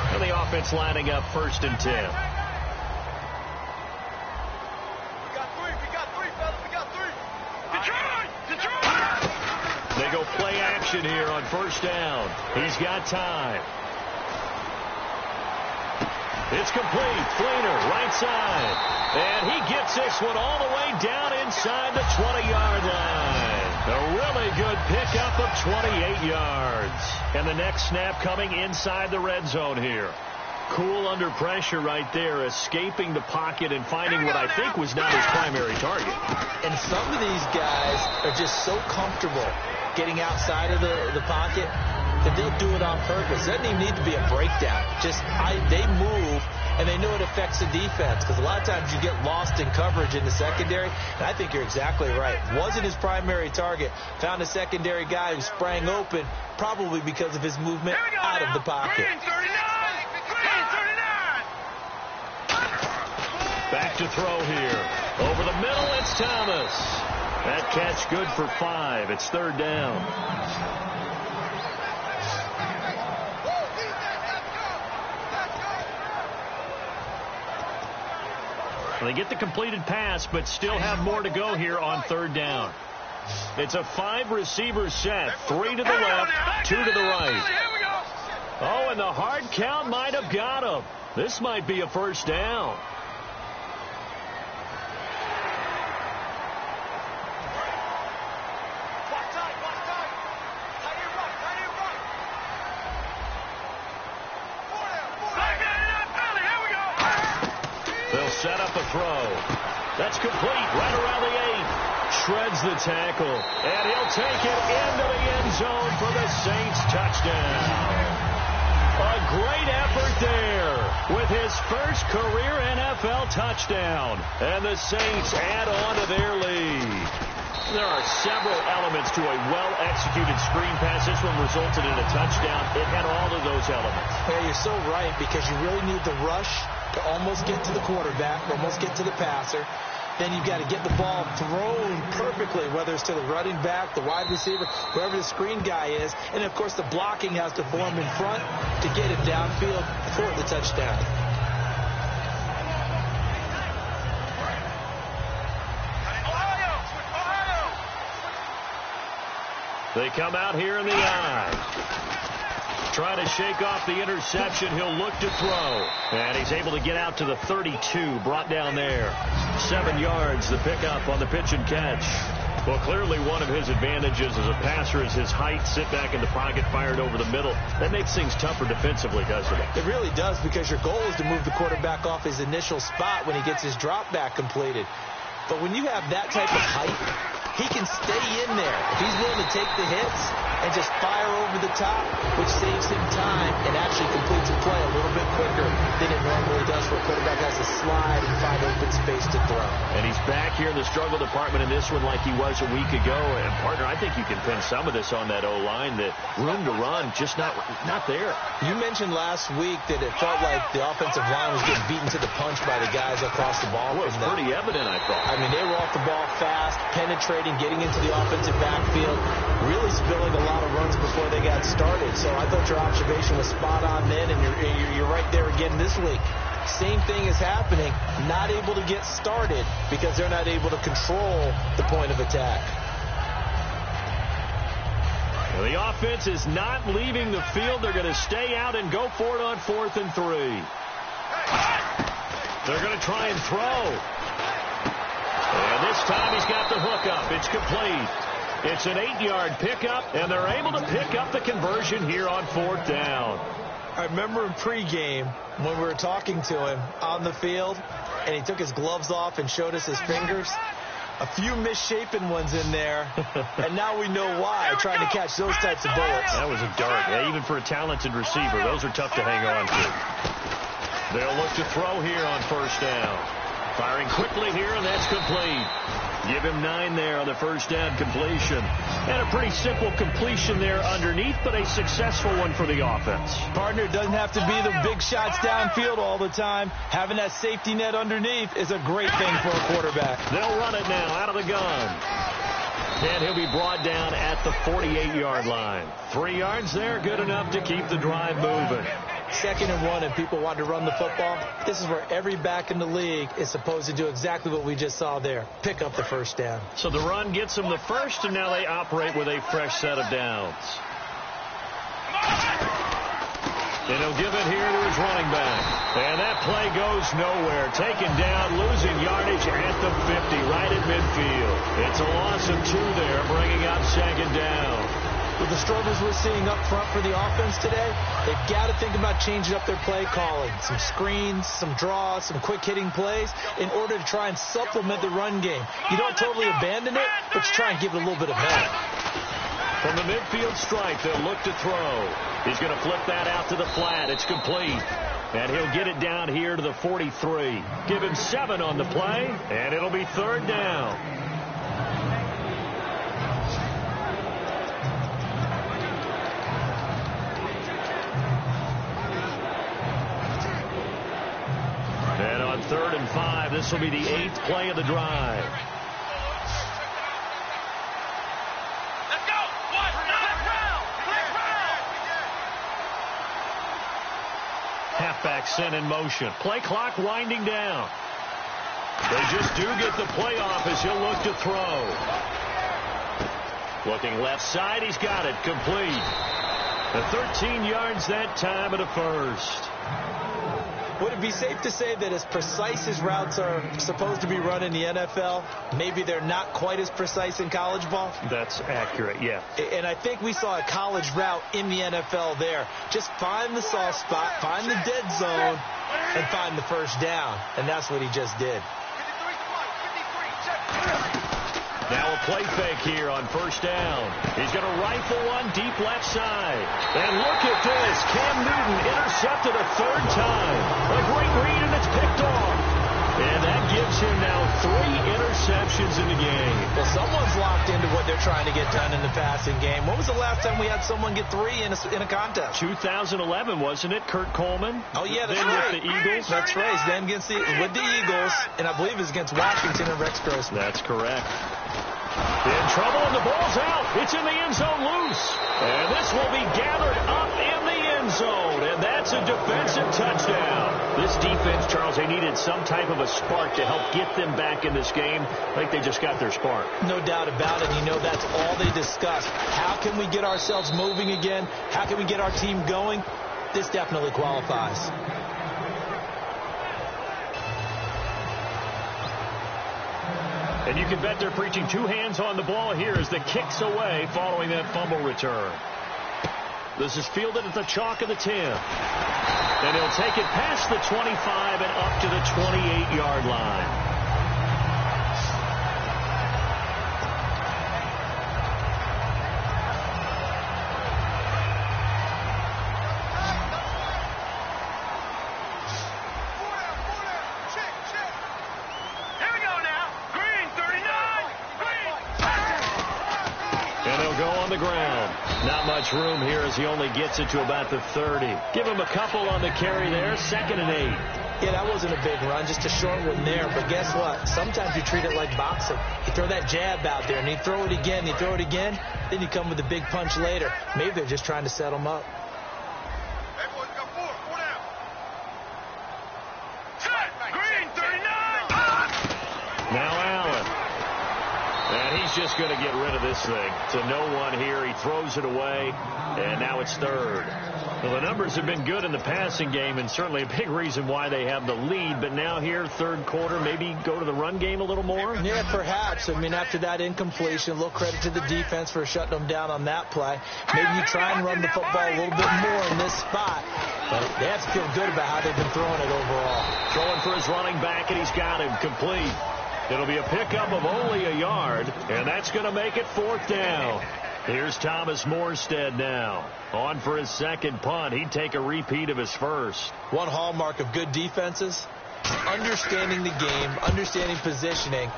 And the offense lining up 1st and 10. We got three, fellas. We got three. Detroit! They go play action here on 1st down. He's got time. It's complete. Fleener, right side. And he gets this one all the way down inside the 20-yard line. A really good pickup of 28 yards. And the next snap coming inside the red zone here. Cool under pressure right there, escaping the pocket and finding what I think was not his primary target. And some of these guys are just so comfortable getting outside of the pocket that they'll do it on purpose. It doesn't even need to be a breakdown. They move, and they know it affects the defense, because a lot of times you get lost in coverage in the secondary, and I think you're exactly right. Wasn't his primary target. Found a secondary guy who sprang open, probably because of his movement out of the pocket. Back to throw here. Over the middle, it's Thomas. That catch good for 5. It's 3rd down. They get the completed pass, but still have more to go here on 3rd down. It's a 5-receiver set. 3 to the left, 2 to the right. Oh, and the hard count might have got him. This might be a first down. Set up a throw. That's complete right around the 8. Shreds the tackle. And he'll take it into the end zone for the Saints touchdown. A great effort there with his first career NFL touchdown. And the Saints add on to their lead. There are several elements to a well-executed screen pass. This one resulted in a touchdown. It had all of those elements. Yeah, you're so right, because you really need the rush to almost get to the quarterback, almost get to the passer. Then you've got to get the ball thrown perfectly, whether it's to the running back, the wide receiver, wherever the screen guy is. And, of course, the blocking has to form in front to get it downfield for the touchdown. They come out here in the eye. Trying to shake off the interception. He'll look to throw. And he's able to get out to the 32. Brought down there. 7 yards, the pickup on the pitch and catch. Well, clearly one of his advantages as a passer is his height. Sit back in the pocket, fired over the middle. That makes things tougher defensively, doesn't it? It really does, because your goal is to move the quarterback off his initial spot when he gets his drop back completed. But when you have that type of height, he can stay in there. If he's willing to take the hits and just fire over the top, which saves him time and actually completes a play a little bit quicker than it normally does, where a quarterback has to slide and find open space to throw. And he's back here in the struggle department in this one like he was a week ago. And, partner, I think you can pin some of this on that O-line, that room to run just not there. You mentioned last week that it felt like the offensive line was getting beaten to the punch by the guys across the ball. Well, it was pretty evident, I thought. I mean, they were off the ball fast, penetrating, getting into the offensive backfield, really spilling a lot of runs before they got started. So I thought your observation was spot on then, and you're right there again this week. Same thing is happening, not able to get started because they're not able to control the point of attack. Well, the offense is not leaving the field. They're going to stay out and go for it on 4th and 3. They're going to try and throw. And this time he's got the hook up. It's complete. It's an 8-yard pickup, and they're able to pick up the conversion here on 4th down. I remember in pregame when we were talking to him on the field, and he took his gloves off and showed us his fingers. A few misshapen ones in there, and now we know why, trying to catch those types of bullets. That was a dart. Yeah, even for a talented receiver, those are tough to hang on to. They'll look to throw here on 1st down. Firing quickly here, and that's complete. Give him 9 there on the 1st down completion. And a pretty simple completion there underneath, but a successful one for the offense. Partner, doesn't have to be the big shots downfield all the time. Having that safety net underneath is a great thing for a quarterback. They'll run it now out of the gun. And he'll be brought down at the 48-yard line. 3 yards there, good enough to keep the drive moving. 2nd and 1, and people want to run the football. This is where every back in the league is supposed to do exactly what we just saw there. Pick up the 1st down. So the run gets them the first, and now they operate with a fresh set of downs. And he'll give it here to his running back. And that play goes nowhere. Taken down, losing yardage at the 50, right at midfield. It's a loss of 2 there, bringing up 2nd down. With the struggles we're seeing up front for the offense today, they've got to think about changing up their play calling. Some screens, some draws, some quick-hitting plays in order to try and supplement the run game. You don't totally abandon it, but you try and give it a little bit of help. From the midfield stripe, they'll look to throw. He's going to flip that out to the flat. It's complete. And he'll get it down here to the 43. Give him 7 on the play, and it'll be 3rd down. And on 3rd and 5, this will be the 8th play of the drive. Let's go! Halfback sent in motion. Play clock winding down. They just do get the play off as he'll look to throw. Looking left side, he's got it. Complete. The 13 yards that time at a 1st. Would it be safe to say that as precise as routes are supposed to be run in the NFL, maybe they're not quite as precise in college ball? That's accurate, yeah. And I think we saw a college route in the NFL there. Just find the soft spot, find the dead zone, and find the 1st down. And that's what he just did. Now a play fake here on 1st down. He's going to rifle one deep left side. And look at this. Cam Newton intercepted a 3rd time. A great read, and it's picked off. And that gives him now 3 interceptions in the game. Well, someone's locked into what they're trying to get done in the passing game. When was the last time we had someone get 3 in a contest? 2011, wasn't it, Kurt Coleman? Oh, yeah, that's then right. With the Eagles. That's right. Then with the Eagles, and I believe it's against Washington and Rex Grossman. That's correct. In trouble, and the ball's out. It's in the end zone loose. And this will be gathered up in the end zone. And that's a defensive touchdown. This defense, Charles, they needed some type of a spark to help get them back in this game. I think they just got their spark. No doubt about it. You know, that's all they discussed. How can we get ourselves moving again? How can we get our team going? This definitely qualifies. And you can bet they're preaching 2 hands on the ball here as the kick's away following that fumble return. This is fielded at the chalk of the 10. And he'll take it past the 25 and up to the 28-yard line. Not much room here as he only gets it to about the 30. Give him a couple on the carry there. 2nd and 8. Yeah, that wasn't a big run, just a short one there. But guess what? Sometimes you treat it like boxing. You throw that jab out there, and you throw it again, you throw it again, then you come with a big punch later. Maybe they're just trying to set him up. Green, 39. Now Allen. And he's just going to get rid of this thing. To no one here. He throws it away, and now it's 3rd. Well, the numbers have been good in the passing game, and certainly a big reason why they have the lead. But now here, 3rd quarter, maybe go to the run game a little more? Yeah, perhaps. I mean, after that incompletion, a little credit to the defense for shutting them down on that play. Maybe you try and run the football a little bit more in this spot. But they have to feel good about how they've been throwing it overall. Throwing for his running back, and he's got him complete. It'll be a pickup of only a yard, and that's going to make it 4th down. Here's Thomas Morstead now. On for his 2nd punt. He'd take a repeat of his first. One hallmark of good defenses, understanding the game, understanding positioning,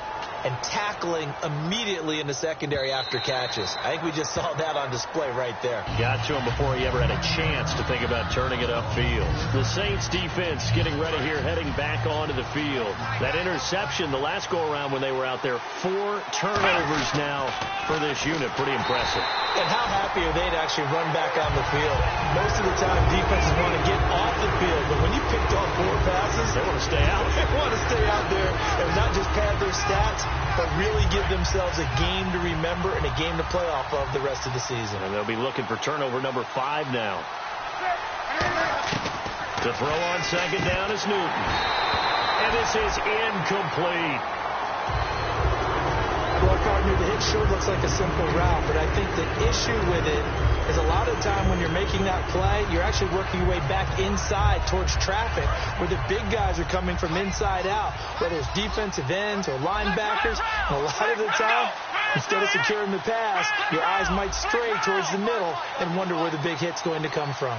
and tackling immediately in the secondary after catches. I think we just saw that on display right there. Got to him before he ever had a chance to think about turning it upfield. The Saints defense getting ready here, heading back onto the field. That interception the last go-around when they were out there, 4 turnovers now for this unit. Pretty impressive. And how happy are they to actually run back on the field? Most of the time, defenses want to get off the field, but when you picked off 4 passes, they want to stay out. They want to stay out there and not just pad their stats, but really give themselves a game to remember and a game to play off of the rest of the season. And they'll be looking for turnover number 5 now. To throw on 2nd down is Newton. And this is incomplete. Well, partner, the hit sure looks like a simple route, but I think the issue with it is a lot of the time when you're making that play, you're actually working your way back inside towards traffic, where the big guys are coming from inside out, whether it's defensive ends or linebackers. And a lot of the time, instead of securing the pass, your eyes might stray towards the middle and wonder where the big hit's going to come from.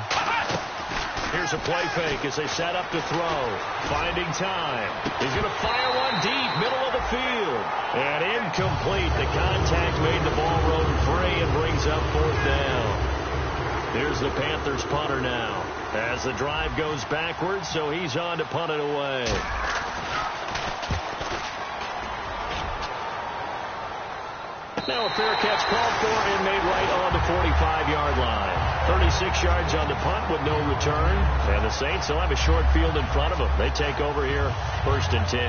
Here's a play fake as they set up to throw. Finding time. He's going to fire one deep, middle of the field. And incomplete. The contact made the ball roam free and brings up 4th down. Here's the Panthers punter now. As the drive goes backwards, so he's on to punt it away. Now a fair catch called for and made right on the 45-yard line. 36 yards on the punt with no return. And the Saints will have a short field in front of them. They take over here, 1st and 10.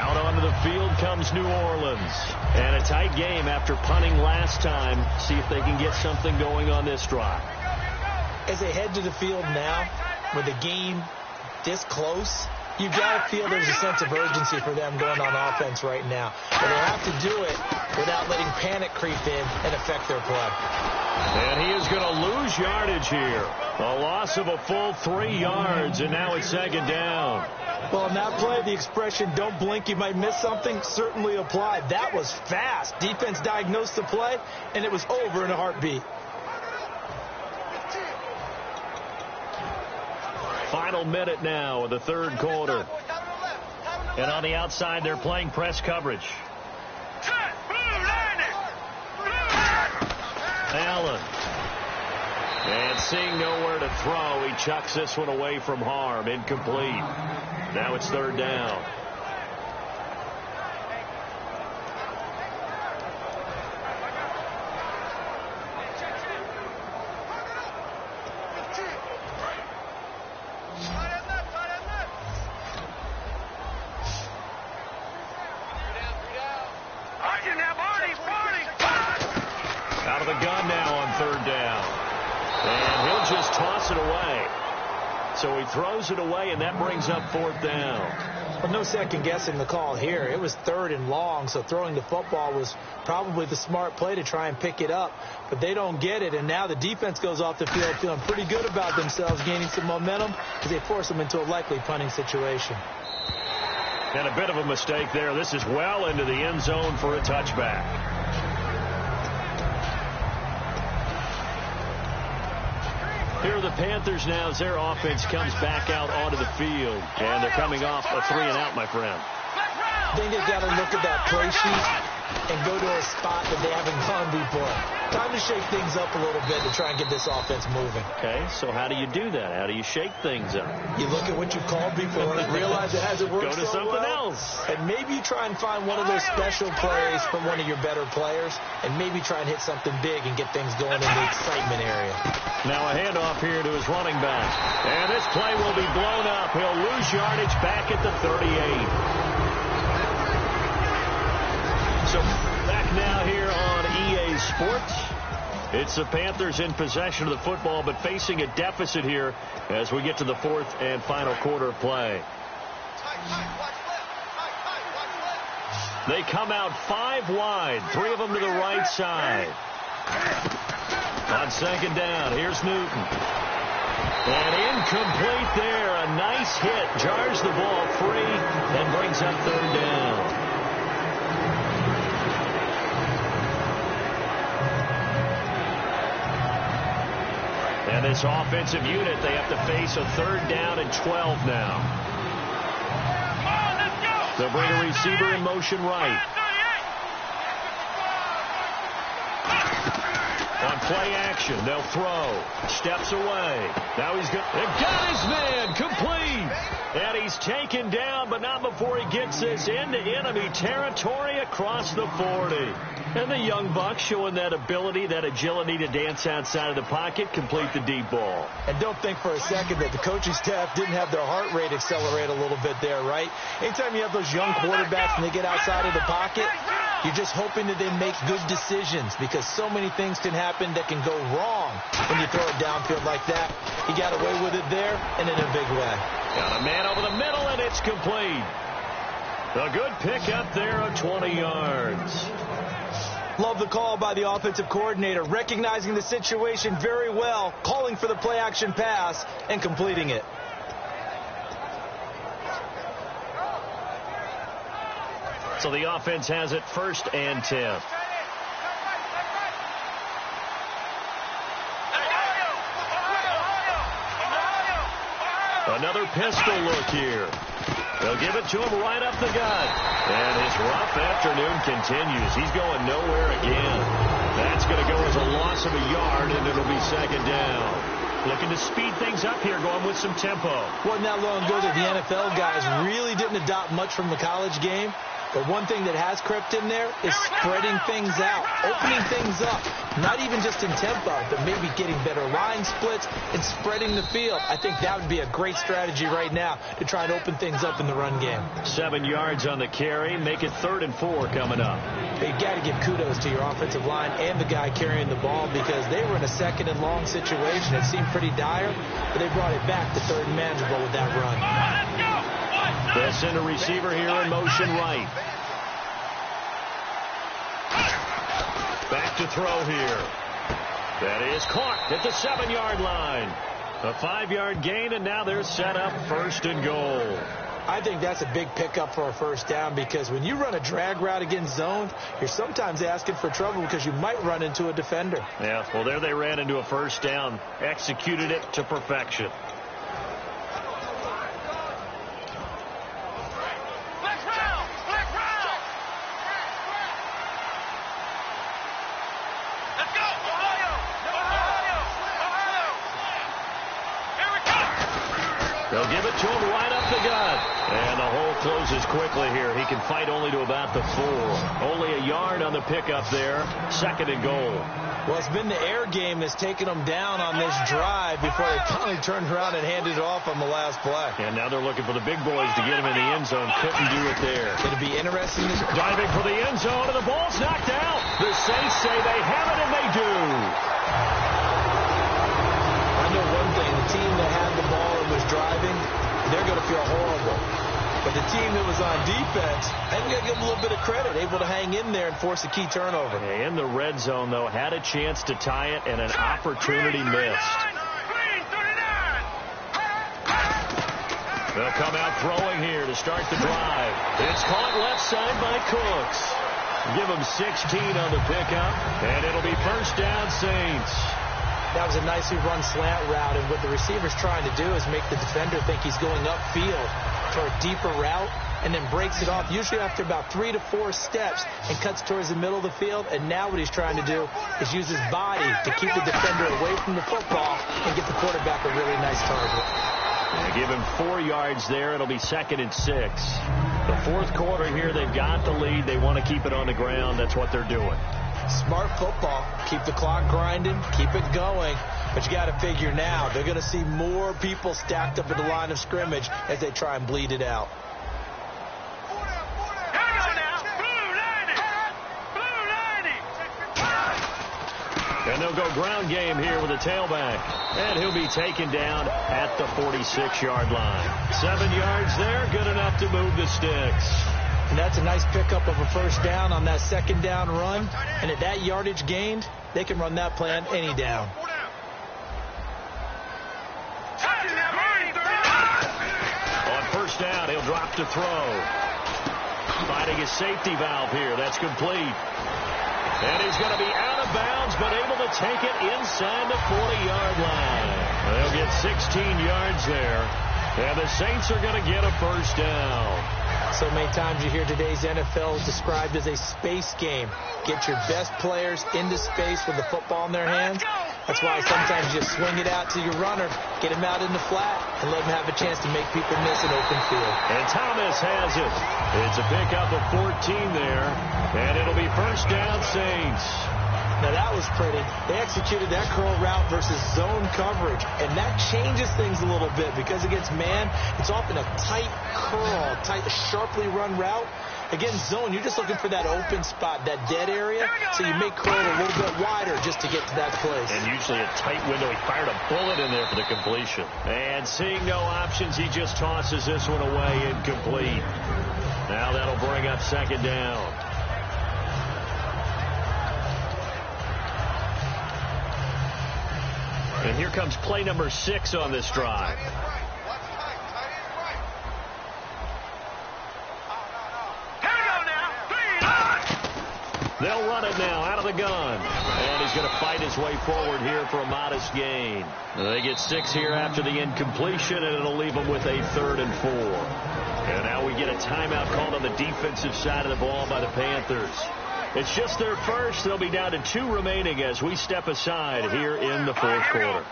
Out onto the field comes New Orleans. And a tight game after punting last time. See if they can get something going on this drive. As they head to the field now, with the game this close, you've got to feel there's a sense of urgency for them going on offense right now. But they have to do it without letting panic creep in and affect their play. And he is going to lose yardage here. A loss of a full 3 yards, and now it's 2nd down. Well, on that play, the expression, don't blink, you might miss something, certainly applied. That was fast. Defense diagnosed the play, and it was over in a heartbeat. Final minute now of the 3rd quarter. And on the outside, they're playing press coverage. Allen. And seeing nowhere to throw, he chucks this one away from harm. Incomplete. Now it's third down. Out of the gun now on third down. And he'll just toss it away. So he throws it away, and that brings up fourth down. Well, no second guessing the call here. It was third and long, so throwing the football was probably the smart play to try and pick it up. But they don't get it, and now the defense goes off the field feeling pretty good about themselves, gaining some momentum as they force them into a likely punting situation. And a bit of a mistake there. This is well into the end zone for a touchback. Here are the Panthers now as their offense comes back out onto the field. And they're coming off a 3-and-out, my friend. I think they've got to look at that play sheet and go to a spot that they haven't gone before. Time to shake things up a little bit to try and get this offense moving. Okay, so how do you do that? How do you shake things up? You look at what you called before, realize it hasn't worked Go to so something well, else. and maybe try and find one of those special plays from one of your better players, and maybe try and hit something big and get things going in the excitement area. Now a handoff here to his running back. And this play will be blown up. He'll lose yardage back at the 38. So back now here on EA Sports. It's the Panthers in possession of the football, but facing a deficit here as we get to the fourth and final quarter play. They come out 5 wide, 3 of them to the right side. On second down, here's Newton. And incomplete there. A nice hit. Jars the ball free and brings up third down. And this offensive unit, they have to face a third down and 12 now. They'll bring a receiver in motion right. On play action, they'll throw. Steps away. Now he's got his man complete. And he's taken down, but not before he gets this into enemy territory across the 40. And the young buck showing that ability, that agility to dance outside of the pocket, complete the deep ball. And don't think for a second that the coaching staff didn't have their heart rate accelerate a little bit there, right? Anytime you have those young quarterbacks and they get outside of the pocket, you're just hoping that they make good decisions because so many things can happen that can go wrong when you throw it downfield like that. He got away with it there and in a big way. Got a man over the middle, and it's complete. A good pickup there of 20 yards. Love the call by the offensive coordinator, recognizing the situation very well, calling for the play-action pass, and completing it. So the offense has it 1st and 10. Another pistol look here. They'll give it to him right up the gut. And his rough afternoon continues. He's going nowhere again. That's going to go as a loss of a yard, and it'll be second down. Looking to speed things up here, going with some tempo. Wasn't that long ago that the NFL guys really didn't adopt much from the college game. But one thing that has crept in there is spreading things out, opening things up, not even just in tempo, but maybe getting better line splits and spreading the field. I think that would be a great strategy right now to try and open things up in the run game. 7 yards on the carry, make it 3rd and 4 coming up. You've got to give kudos to your offensive line and the guy carrying the ball because they were in a 2nd and long situation. It seemed pretty dire, but they brought it back to 3rd and manageable with that run. They'll send a receiver here in motion right. Back to throw here. That is caught at the 7-yard line. A 5-yard gain, and now they're set up 1st and goal. I think that's a big pickup for a 1st down because when you run a drag route against zone, you're sometimes asking for trouble because you might run into a defender. Yeah, well, there they ran into a 1st down, executed it to perfection. They'll give it to him right up the gut. And the hole closes quickly here. He can fight only to about the 4. Only a yard on the pickup there. 2nd and goal. Well, it's been the air game that's taken them down on this drive before they finally turned around and handed it off on the last play. And now they're looking for the big boys to get him in the end zone. Couldn't do it there. It'll be interesting. Diving for the end zone, and the ball's knocked out. The Saints say they have it, and they do. I know one thing. The team that had the ball and was driving, they're going to feel horrible. But the team that was on defense, I'm going to give them a little bit of credit, able to hang in there and force a key turnover. In the red zone, though, had a chance to tie it, and an opportunity missed. They'll come out throwing here to start the drive. It's caught left side by Cooks. Give them 16 on the pickup, and it'll be first down, Saints. That was a nicely run slant route, and what the receiver's trying to do is make the defender think he's going upfield for a deeper route, and then breaks it off, usually after about 3 to 4 steps, and cuts towards the middle of the field. And now what he's trying to do is use his body to keep the defender away from the football and get the quarterback a really nice target. Give him 4 yards there. It'll be 2nd and 6. The 4th quarter here, they've got the lead. They want to keep it on the ground. That's what they're doing. Smart football. Keep the clock grinding. Keep it going. But you got to figure now, they're going to see more people stacked up at the line of scrimmage as they try and bleed it out. And they'll go ground game here with a tailback. And he'll be taken down at the 46-yard line. 7 yards there, good enough to move the sticks. And that's a nice pickup of a first down on that 2nd down run. And at that yardage gained, they can run that play on any down. On first down, he'll drop to throw. Finding his safety valve here. That's complete. And he's going to be out of bounds, but able to take it inside the 40-yard line. They'll get 16 yards there. And the Saints are going to get a first down. So many times you hear today's NFL described as a space game. Get your best players into space with the football in their hands. That's why sometimes you just swing it out to your runner, get him out in the flat, and let him have a chance to make people miss an open field. And Thomas has it. It's a pickup of 14 there, and it'll be first down, Saints. Now that was pretty. They executed that curl route versus zone coverage, and that changes things a little bit because against man, it's often a tight curl, tight, sharply run route. Against zone, you're just looking for that open spot, that dead area, so you make curl a little bit wider just to get to that place. And usually a tight window. He fired a bullet in there for the completion. And seeing no options, he just tosses this one away, incomplete. Now that'll bring up 2nd down. And here comes play number 6 on this drive. They'll run it now out of the gun. And he's going to fight his way forward here for a modest gain. They get 6 here after the incompletion, and it'll leave them with a 3rd and 4. And now we get a timeout called on the defensive side of the ball by the Panthers. It's just their first. They'll be down to 2 remaining as we step aside here in the 4th quarter.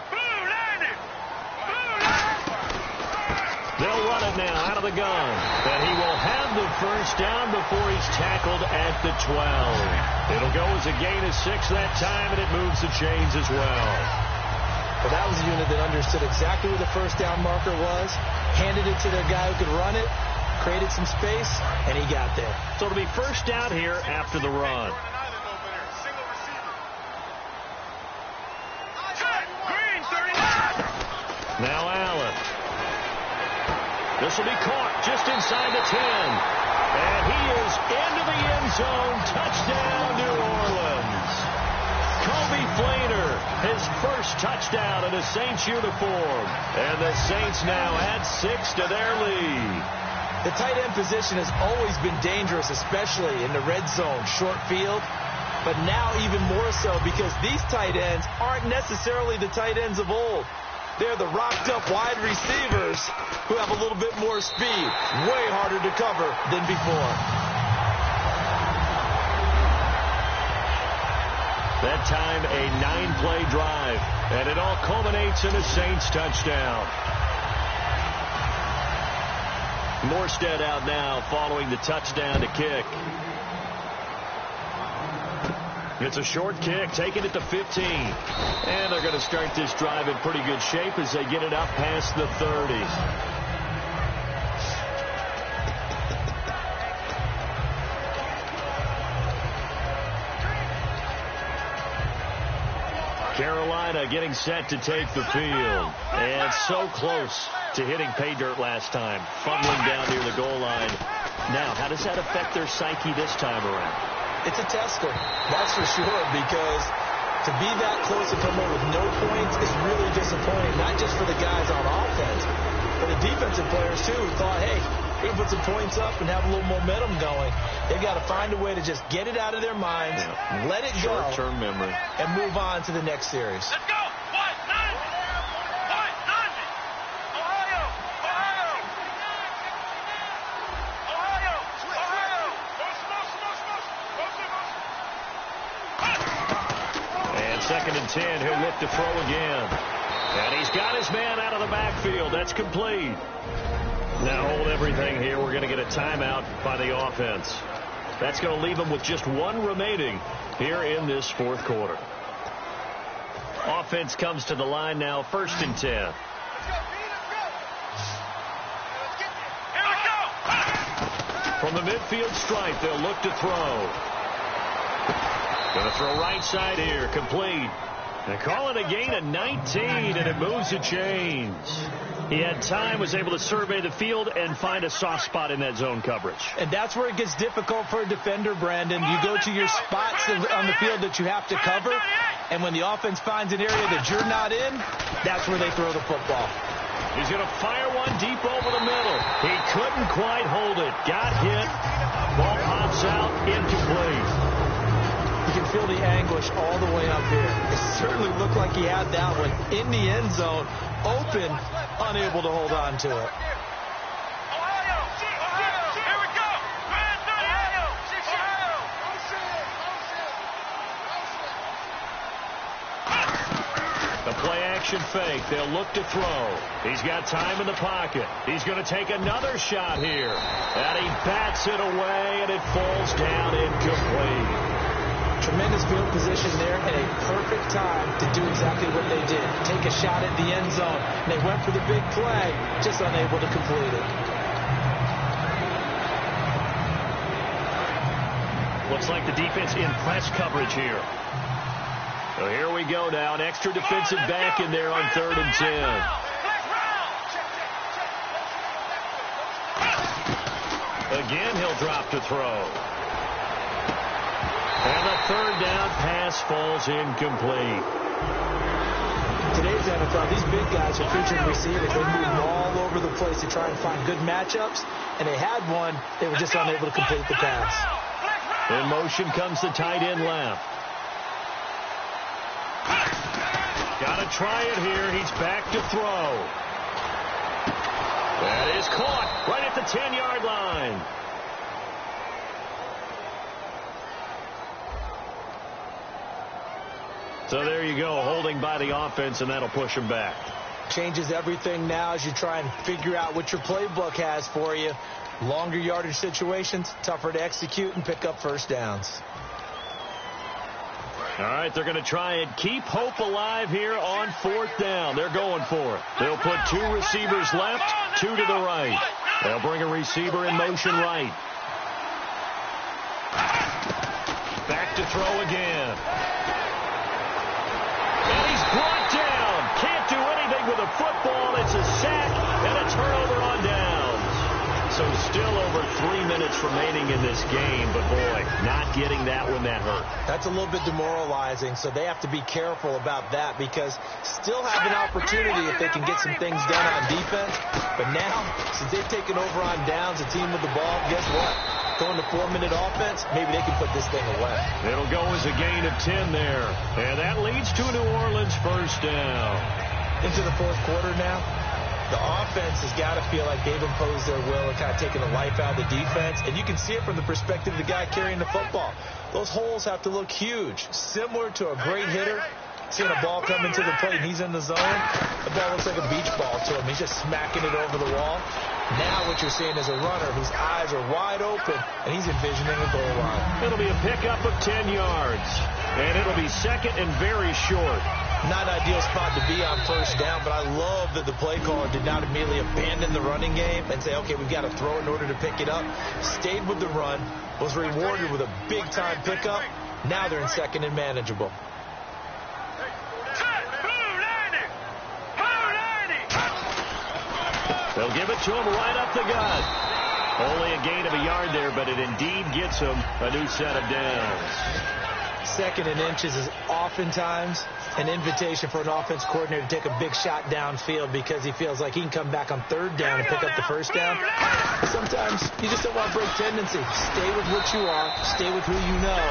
They'll run it now out of the gun. And he will have the first down before he's tackled at the 12. It'll go as a gain of 6 that time, and it moves the chains as well. Well, that was a unit that understood exactly where the first down marker was, handed it to their guy who could run it, created some space, and he got there. So it'll be first down here after the run. Now Allen. This will be caught just inside the 10. And he is into the end zone. Touchdown, New Orleans. Kobe Flainer, his first touchdown in a Saints uniform. And the Saints now add 6 to their lead. The tight end position has always been dangerous, especially in the red zone, short field. But now even more so because these tight ends aren't necessarily the tight ends of old. They're the rocked-up wide receivers who have a little bit more speed, way harder to cover than before. That time, a 9-play drive, and it all culminates in a Saints touchdown. Morstead out now following the touchdown to kick. It's a short kick, taking it to 15. And they're going to start this drive in pretty good shape as they get it up past the 30. Carolina getting set to take the field. And so close to hitting pay dirt last time. Fumbling down near the goal line. Now, how does that affect their psyche this time around? It's a tester, that's for sure, because to be that close to come away with no points is really disappointing, not just for the guys on offense, but the defensive players, too, who thought, hey, we can put some points up and have a little momentum going. They've got to find a way to just get it out of their minds, let it go, short-term memory, and move on to the next series. Let's go. Second and 10, he'll look to throw again. And he's got his man out of the backfield. That's complete. Now hold everything here. We're going to get a timeout by the offense. That's going to leave them with just one remaining here in this fourth quarter. Offense comes to the line now, first and 10. From the midfield stripe, they'll look to throw. Going to throw right side here, complete. They call it a gain of 19, and it moves the chains. He had time, was able to survey the field and find a soft spot in that zone coverage. And that's where it gets difficult for a defender, Brandon. You go to your spots on the field that you have to cover, and when the offense finds an area that you're not in, that's where they throw the football. He's going to fire one deep over the middle. He couldn't quite hold it. Got hit. Ball pops out, incomplete. You can feel the anguish all the way up here. It certainly looked like he had that one in the end zone, open, unable to hold on to it. Here we go. The play-action fake. They'll look to throw. He's got time in the pocket. He's going to take another shot here. And he bats it away, and it falls down incomplete. Tremendous field position there and a perfect time to do exactly what they did. Take a shot at the end zone. And they went for the big play, just unable to complete it. Looks like the defense in press coverage here. So here we go now. An extra defensive back in there on 3rd and 10. Again, he'll drop to throw. And the 3rd down pass falls incomplete. Today's NFL, these big guys are featured receivers. They move all over the place to try and find good matchups, and they had one. They were just unable to complete the pass. In motion comes the tight end left. Got to try it here. He's back to throw. That is caught right at the 10-yard line. So there you go, holding by the offense, and that'll push him back. Changes everything now as you try and figure out what your playbook has for you. Longer yardage situations, tougher to execute and pick up first downs. All right, they're going to try and keep hope alive here on 4th down. They're going for it. They'll put 2 receivers left, 2 to the right. They'll bring a receiver in motion right. Back to throw again. And he's brought down. Can't do anything with a football. It's a sack and a turnover on downs. So still over 3 minutes remaining in this game. But, boy, not getting that one that hurt. That's a little bit demoralizing, so they have to be careful about that because still have an opportunity if they can get some things done on defense. But now, since they've taken over on downs, the team with the ball, guess what? Going to 4-minute offense, maybe they can put this thing away. It'll go as a gain of 10 there. And that leads to a New Orleans first down. Into the 4th quarter now, the offense has got to feel like they've imposed their will and kind of taken the life out of the defense. And you can see it from the perspective of the guy carrying the football. Those holes have to look huge. Similar to a great hitter, seeing a ball come into the plate and he's in the zone, the ball looks like a beach ball to him. He's just smacking it over the wall. Now what you're seeing is a runner whose eyes are wide open, and he's envisioning a goal line. It'll be a pickup of 10 yards, and it'll be second and very short. Not an ideal spot to be on first down, but I love that the play caller did not immediately abandon the running game and say, okay, we've got to throw it in order to pick it up. Stayed with the run, was rewarded with a big-time pickup. Now they're in second and manageable. They'll give it to him right up the gut. Only a gain of a yard there, but it indeed gets him a new set of downs. Second and inches is oftentimes an invitation for an offense coordinator to take a big shot downfield because he feels like he can come back on third down and pick up the first down. Sometimes you just don't want to break tendency. Stay with what you are, stay with who you know,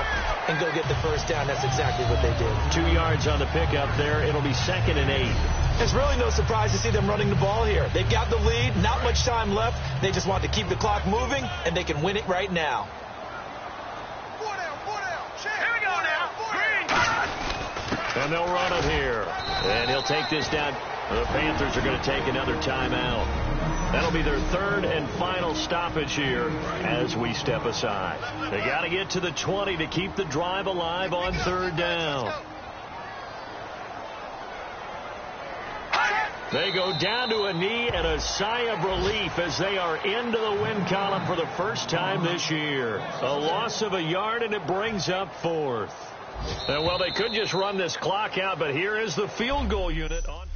and go get the first down. That's exactly what they did. 2 yards on the pickup there. It'll be second and 8. It's really no surprise to see them running the ball here. They've got the lead, not much time left. They just want to keep the clock moving, and they can win it right now. And they'll run it here. And he'll take this down. The Panthers are going to take another timeout. That'll be their third and final stoppage here as we step aside. They got to get to the 20 to keep the drive alive on third down. They go down to a knee and a sigh of relief as they are into the win column for the first time this year. A loss of a yard, and it brings up fourth. Well, they could just run this clock out, but here is the field goal unit on.